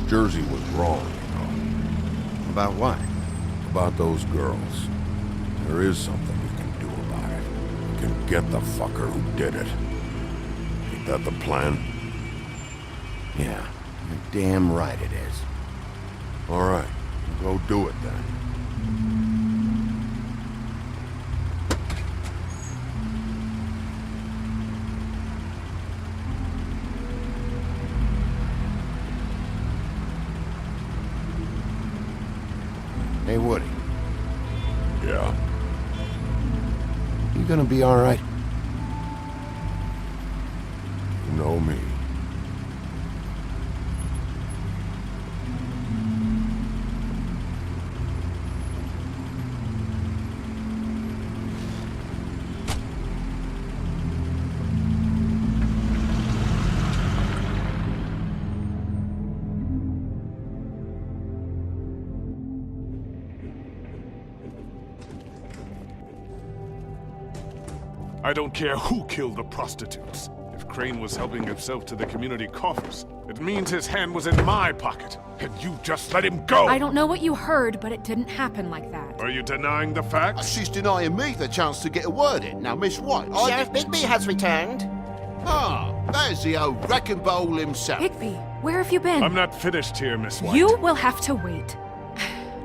Jersey was wrong, you know. About what? About those girls. There is something we can do about it. We can get the fucker who did it. Ain't that the plan? Yeah, you're damn right it is. All right, go do it then. Hey, Woody. Yeah? You gonna be all right? You know me. I don't care who killed the prostitutes. If Crane was helping himself to the community coffers, it means his hand was in my pocket, and you just let him go! I don't know what you heard, but it didn't happen like that. Are you denying the fact? She's denying me the chance to get a word in. Now, Miss White, Sheriff Bigby has returned. Ah, there's the old wrecking ball himself. Bigby, where have you been? I'm not finished here, Miss White. You will have to wait.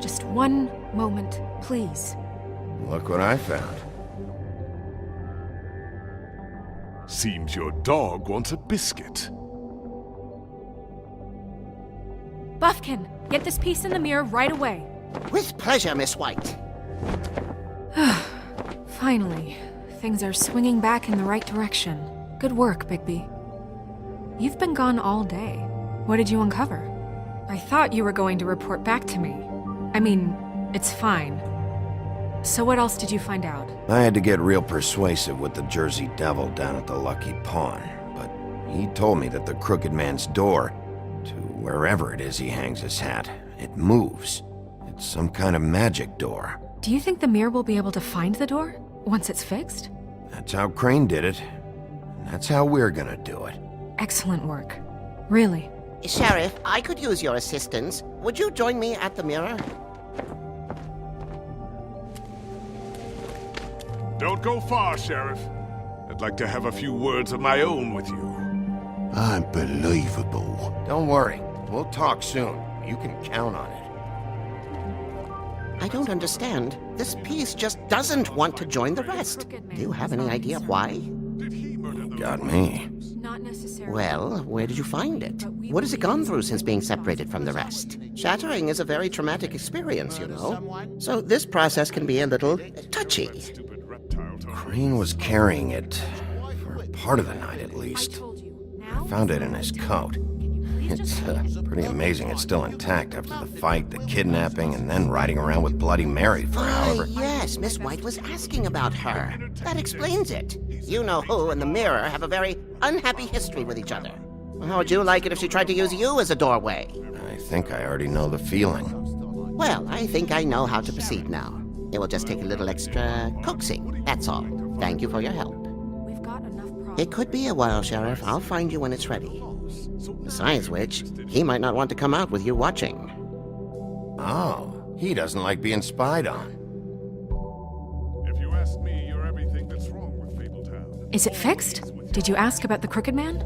Just one moment, please. Look what I found. Seems your dog wants a biscuit. Buffkin, get this piece in the mirror right away. With pleasure, Miss White. Finally, things are swinging back in the right direction. Good work, Bigby. You've been gone all day. What did you uncover? I thought you were going to report back to me. I mean, it's fine. So what else did you find out? I had to get real persuasive with the Jersey Devil down at the Lucky Pawn, but he told me that the Crooked Man's door, to wherever it is he hangs his hat, it moves. It's some kind of magic door. Do you think the mirror will be able to find the door once it's fixed? That's how Crane did it. And that's how we're gonna do it. Excellent work. Really. Sheriff, I could use your assistance. Would you join me at the mirror? Don't go far, Sheriff. I'd like to have a few words of my own with you. Unbelievable. Don't worry. We'll talk soon. You can count on it. I don't understand. This piece just doesn't want to join the rest. Do you have any idea why? Got me. Not necessarily. Well, where did you find it? What has it gone through since being separated from the rest? Shattering is a very traumatic experience, you know. So this process can be a little touchy. Crane was carrying it for part of the night, at least. I found it in his coat. It's pretty amazing it's still intact after the fight, the kidnapping, and then riding around with Bloody Mary for however... Yes, Miss White was asking about her. That explains it. You know who and the mirror have a very unhappy history with each other. How would you like it if she tried to use you as a doorway? I think I already know the feeling. Well, I think I know how to proceed now. It will just take a little extra coaxing, that's all. Thank you for your help. We've got enough problems. It could be a while, Sheriff. I'll find you when it's ready. Besides which, he might not want to come out with you watching. Oh, he doesn't like being spied on. If you ask me, you're everything that's wrong with Fabletown. Is it fixed? Did you ask about the Crooked Man?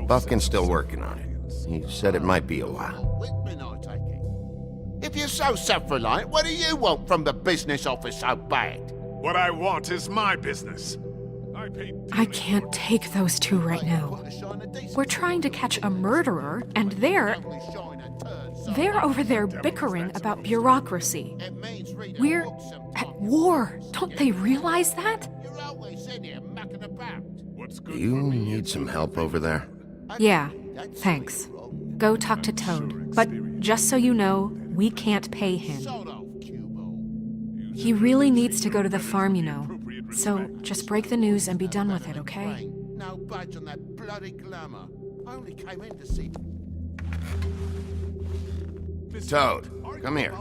Buffkin's still working on it. He said it might be a while. If you're so self-reliant, what do you want from the business office so bad? What I want is my business. I can't take those two right now. We're trying to catch a murderer, and they're over there bickering about bureaucracy. We're at war. Don't they realize that? Do you need some help over there? Yeah, thanks. Go talk to Toad. But just so you know, we can't pay him. He really needs to go to the farm, you know. So just break the news and be done with it, okay? No budge on that bloody glamour. I only came in to see... Toad, come here.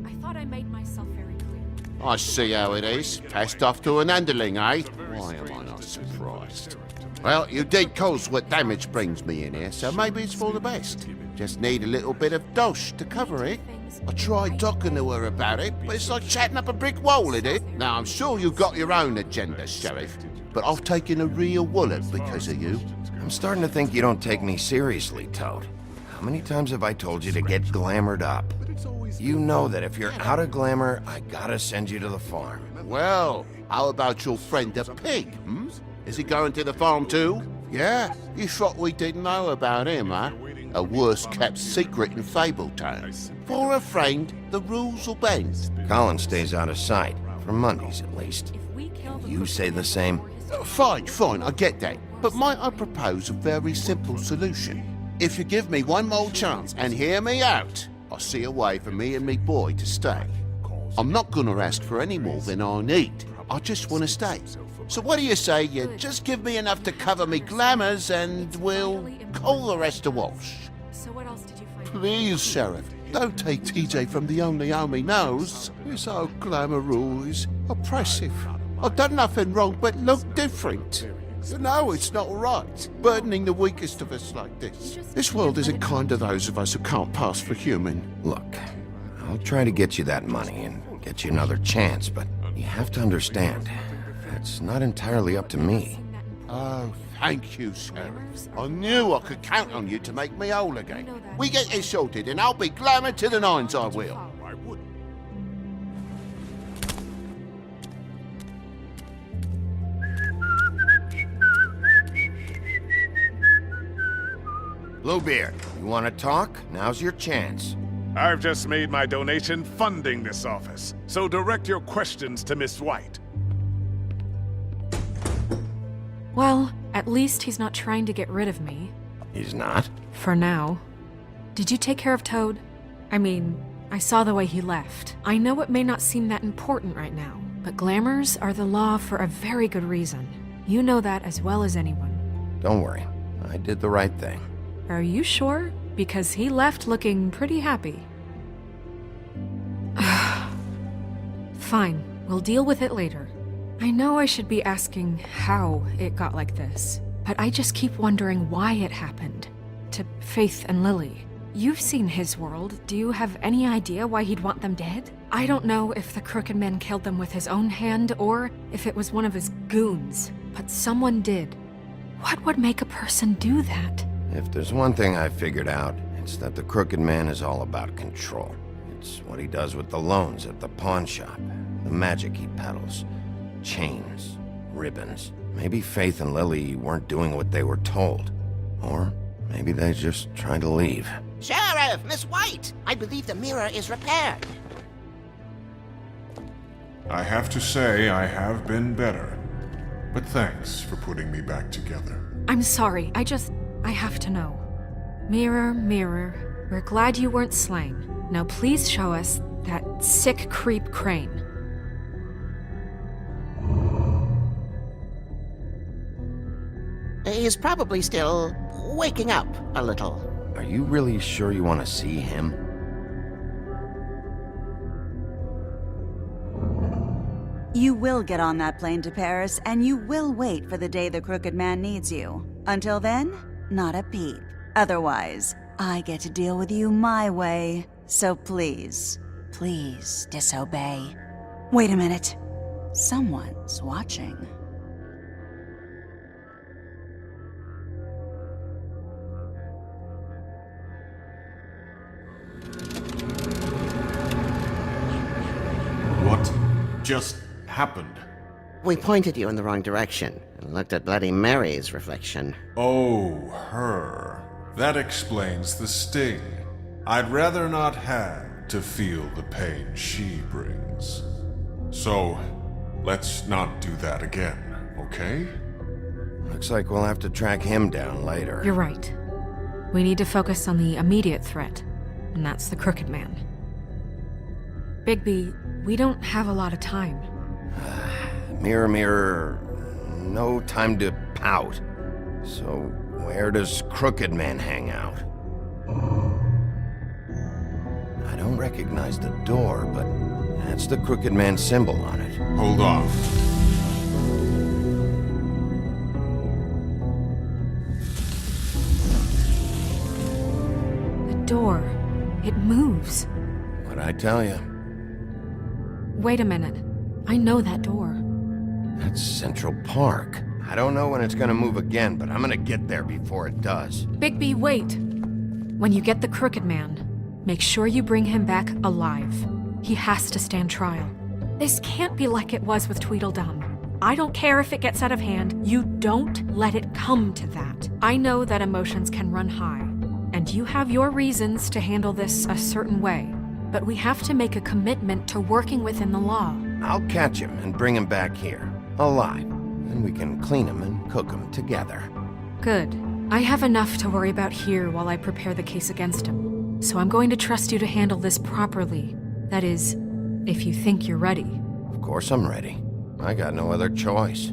I thought I made myself very clear. I see how it is. Passed off to an underling, eh? Why am I not surprised? Well, you did cause what damage brings me in here, so maybe it's for the best. Just need a little bit of dosh to cover it. I tried talking to her about it, but it's like chatting up a brick wall, it is. Now, I'm sure you've got your own agenda, Sheriff, but I've taken a real wallet because of you. I'm starting to think you don't take me seriously, Toad. How many times have I told you to get glamored up? You know that if you're out of glamour, I gotta send you to the farm. Well, how about your friend the pig, hmm? Is he going to the farm too? Yeah? You thought we didn't know about him, huh? A worst-kept secret in Fabletown. For a friend, the rules will bend. Colin stays out of sight, for Mondays at least. You say the same? Fine, I get that. But might I propose a very simple solution? If you give me one more chance and hear me out, I'll see a way for me and me boy to stay. I'm not gonna ask for any more than I need. I just want to stay. So what do you say you just give me enough to cover me glamours and we'll call the rest a wash? So what else did you find? Please, Sheriff, don't take TJ from the only home he knows. This old glamour rule is oppressive. I've done nothing wrong but look different. You know it's not right, burdening the weakest of us like this. This world isn't kind to those of us who can't pass for human. Look, I'll try to get you that money and get you another chance, but you have to understand, it's not entirely up to me. Oh, thank you, Sheriff. I knew I could count on you to make me whole again. We get this sorted and I'll be glamour to the nines, I will. Bluebeard, you want to talk? Now's your chance. I've just made my donation funding this office, so direct your questions to Miss White. Well, at least he's not trying to get rid of me. He's not? For now. Did you take care of Toad? I mean, I saw the way he left. I know it may not seem that important right now, but glamours are the law for a very good reason. You know that as well as anyone. Don't worry. I did the right thing. Are you sure? Because he left looking pretty happy. Fine, we'll deal with it later. I know I should be asking how it got like this, but I just keep wondering why it happened. To Faith and Lily. You've seen his world. Do you have any idea why he'd want them dead? I don't know if the Crooked Man killed them with his own hand or if it was one of his goons, but someone did. What would make a person do that? If there's one thing I figured out, it's that the Crooked Man is all about control. It's what he does with the loans at the pawn shop, the magic he peddles, chains, ribbons. Maybe Faith and Lily weren't doing what they were told. Or maybe they're just trying to leave. Sheriff, Miss White! I believe the mirror is repaired. I have to say I have been better. But thanks for putting me back together. I'm sorry, I have to know. Mirror, mirror, we're glad you weren't slain. Now please show us that sick creep Crane. He's probably still waking up a little. Are you really sure you want to see him? You will get on that plane to Paris, and you will wait for the day the Crooked Man needs you. Until then, not a peep. Otherwise, I get to deal with you my way. So please, please disobey. Wait a minute. Someone's watching. What just happened? We pointed you in the wrong direction and looked at Bloody Mary's reflection. Oh, her. That explains the sting. I'd rather not have to feel the pain she brings. So, let's not do that again, okay? Looks like we'll have to track him down later. You're right. We need to focus on the immediate threat, and that's the Crooked Man. Bigby, we don't have a lot of time. Mirror, mirror, no time to pout. So, where does Crooked Man hang out? I don't recognize the door, but that's the Crooked Man symbol on it. Hold on. The door. It moves. What'd I tell you? Wait a minute. I know that door. That's Central Park. I don't know when it's gonna move again, but I'm gonna get there before it does. Bigby, wait! When you get the Crooked Man, make sure you bring him back alive. He has to stand trial. This can't be like it was with Tweedledum. I don't care if it gets out of hand. You don't let it come to that. I know that emotions can run high, and you have your reasons to handle this a certain way. But we have to make a commitment to working within the law. I'll catch him and bring him back here, alive. Then we can clean him and cook him together. Good. I have enough to worry about here while I prepare the case against him. So I'm going to trust you to handle this properly. That is, if you think you're ready. Of course I'm ready. I got no other choice.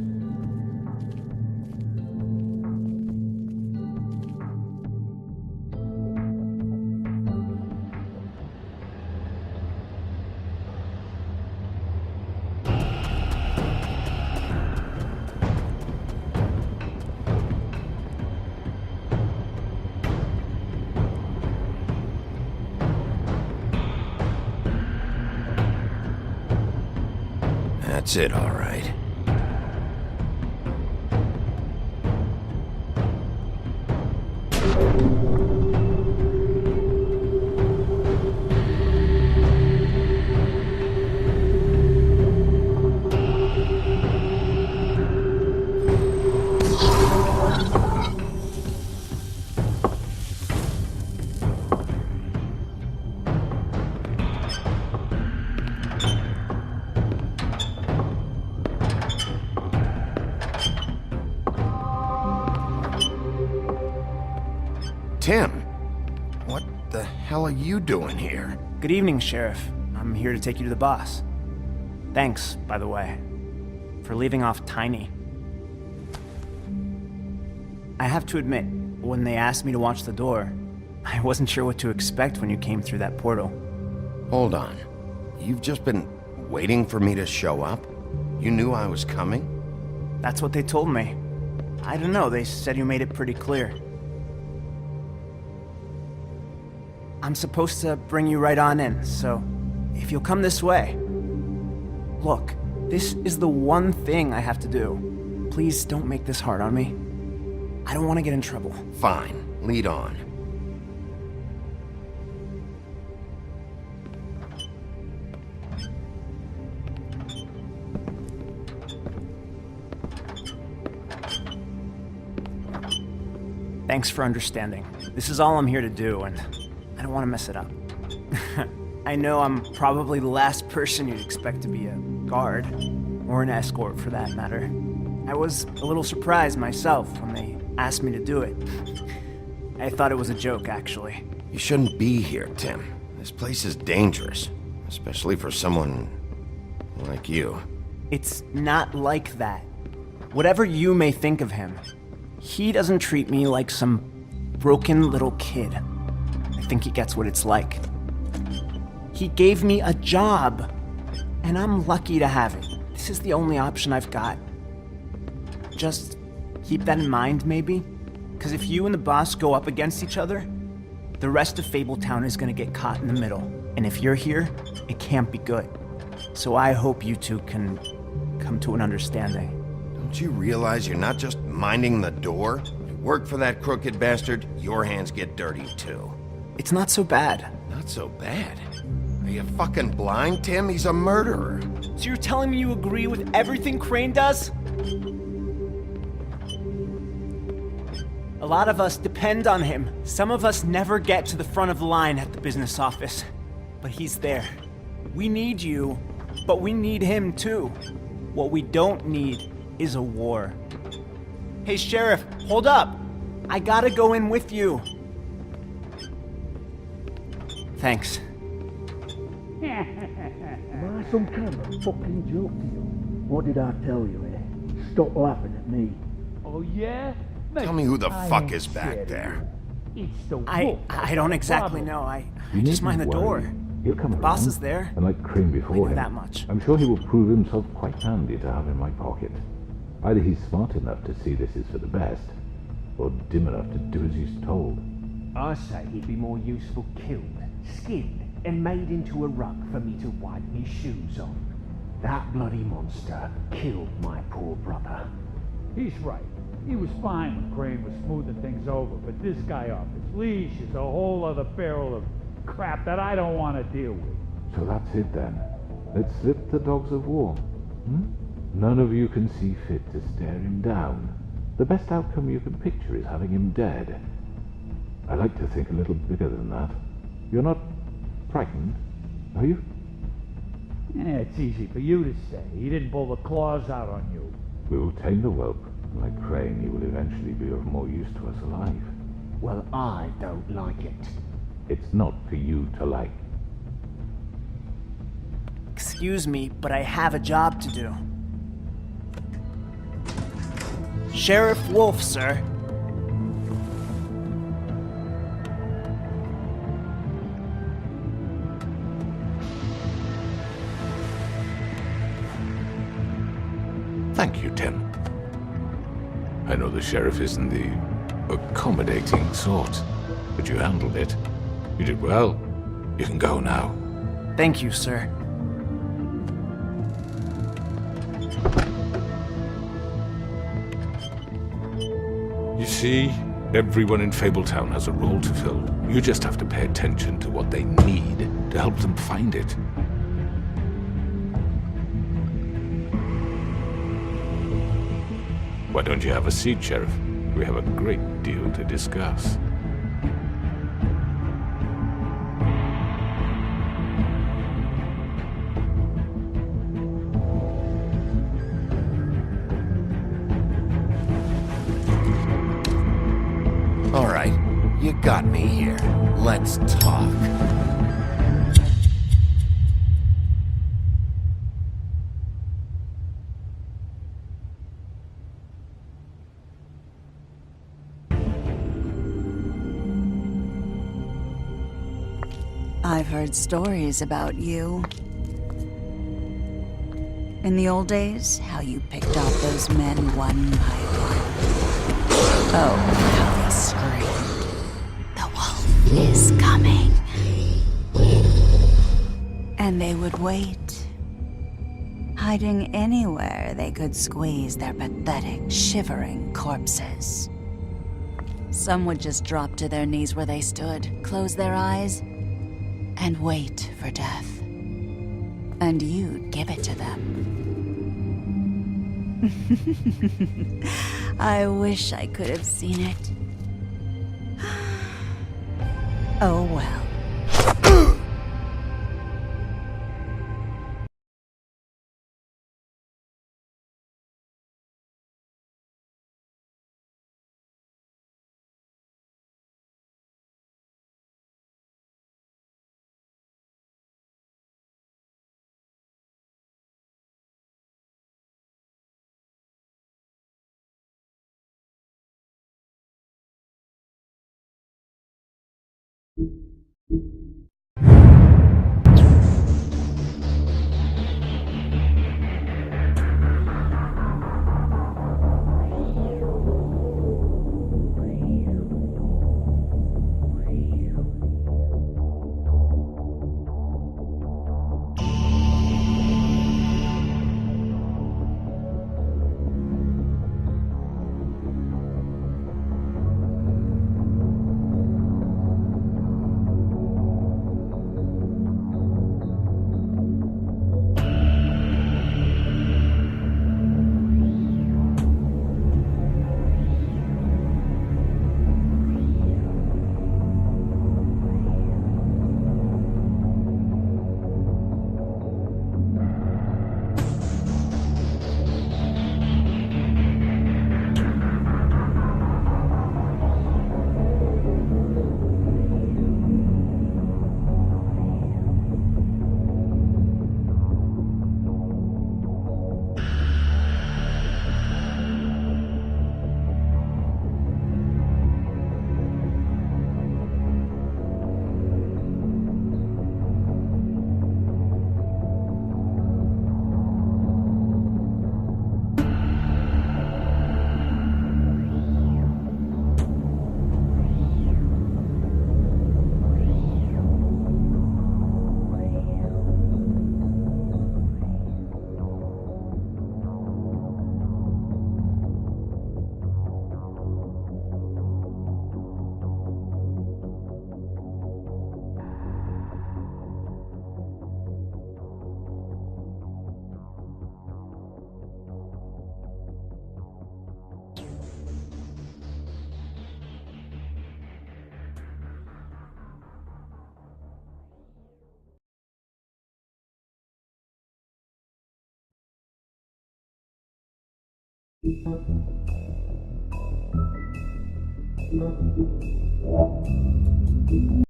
That's it, all right. Tim, what the hell are you doing here? Good evening, Sheriff. I'm here to take you to the boss. Thanks, by the way, for leaving off Tiny. I have to admit, when they asked me to watch the door, I wasn't sure what to expect when you came through that portal. Hold on. You've just been waiting for me to show up? You knew I was coming? That's what they told me. I don't know, they said you made it pretty clear. I'm supposed to bring you right on in, so if you'll come this way. Look, this is the one thing I have to do. Please don't make this hard on me. I don't want to get in trouble. Fine, lead on. Thanks for understanding. This is all I'm here to do, and I don't want to mess it up. I know I'm probably the last person you'd expect to be a guard, or an escort for that matter. I was a little surprised myself when they asked me to do it. I thought it was a joke, actually. You shouldn't be here, Tim. This place is dangerous, especially for someone like you. It's not like that. Whatever you may think of him, he doesn't treat me like some broken little kid. I think he gets what it's like. He gave me a job, and I'm lucky to have it. This is the only option I've got. Just keep that in mind, maybe? Because if you and the boss go up against each other, the rest of Fabletown is gonna get caught in the middle. And if you're here, it can't be good. So I hope you two can come to an understanding. Don't you realize you're not just minding the door? You work for that crooked bastard, your hands get dirty too. It's not so bad. Not so bad? Are you fucking blind, Tim? He's a murderer. So you're telling me you agree with everything Crane does? A lot of us depend on him. Some of us never get to the front of the line at the business office. But he's there. We need you, but we need him too. What we don't need is a war. Hey, Sheriff, hold up. I gotta go in with you. Thanks. Am I some kind of fucking joke to you? What did I tell you, eh? Stop laughing at me. Oh, yeah? Tell me who the fuck is back there. I don't exactly know. I just mind the door. He'll come The boss around, is there. and like Crane I before know him, that much. I'm sure he will prove himself quite handy to have in my pocket. Either he's smart enough to see this is for the best, or dim enough to do as he's told. I say he'd be more useful killed, skinned, and made into a rug for me to wipe me shoes on. That bloody monster killed my poor brother. He's right. He was fine when Crane was smoothing things over, but this guy off his leash is a whole other barrel of crap that I don't want to deal with. So that's it then. Let's slip the dogs of war. None of you can see fit to stare him down. The best outcome you can picture is having him dead. I like to think a little bigger than that. You're not frightened, are you? Yeah, it's easy for you to say. He didn't pull the claws out on you. We will tame the whelp. Like Crane, he will eventually be of more use to us alive. Well, I don't like it. It's not for you to like. Excuse me, but I have a job to do. Sheriff Wolf, sir. Thank you, Tim. I know the sheriff isn't the accommodating sort, but you handled it. You did well. You can go now. Thank you, sir. You see, everyone in Fabletown has a role to fill. You just have to pay attention to what they need to help them find it. Why don't you have a seat, Sheriff? We have a great deal to discuss. All right, you got me here. Let's talk. I've heard stories about you. In the old days, how you picked off those men one by one. Oh, how they screamed. The wolf is coming. And they would wait, hiding anywhere they could squeeze their pathetic, shivering corpses. Some would just drop to their knees where they stood, close their eyes, and wait for death. And you'd give it to them. I wish I could have seen it. Oh well.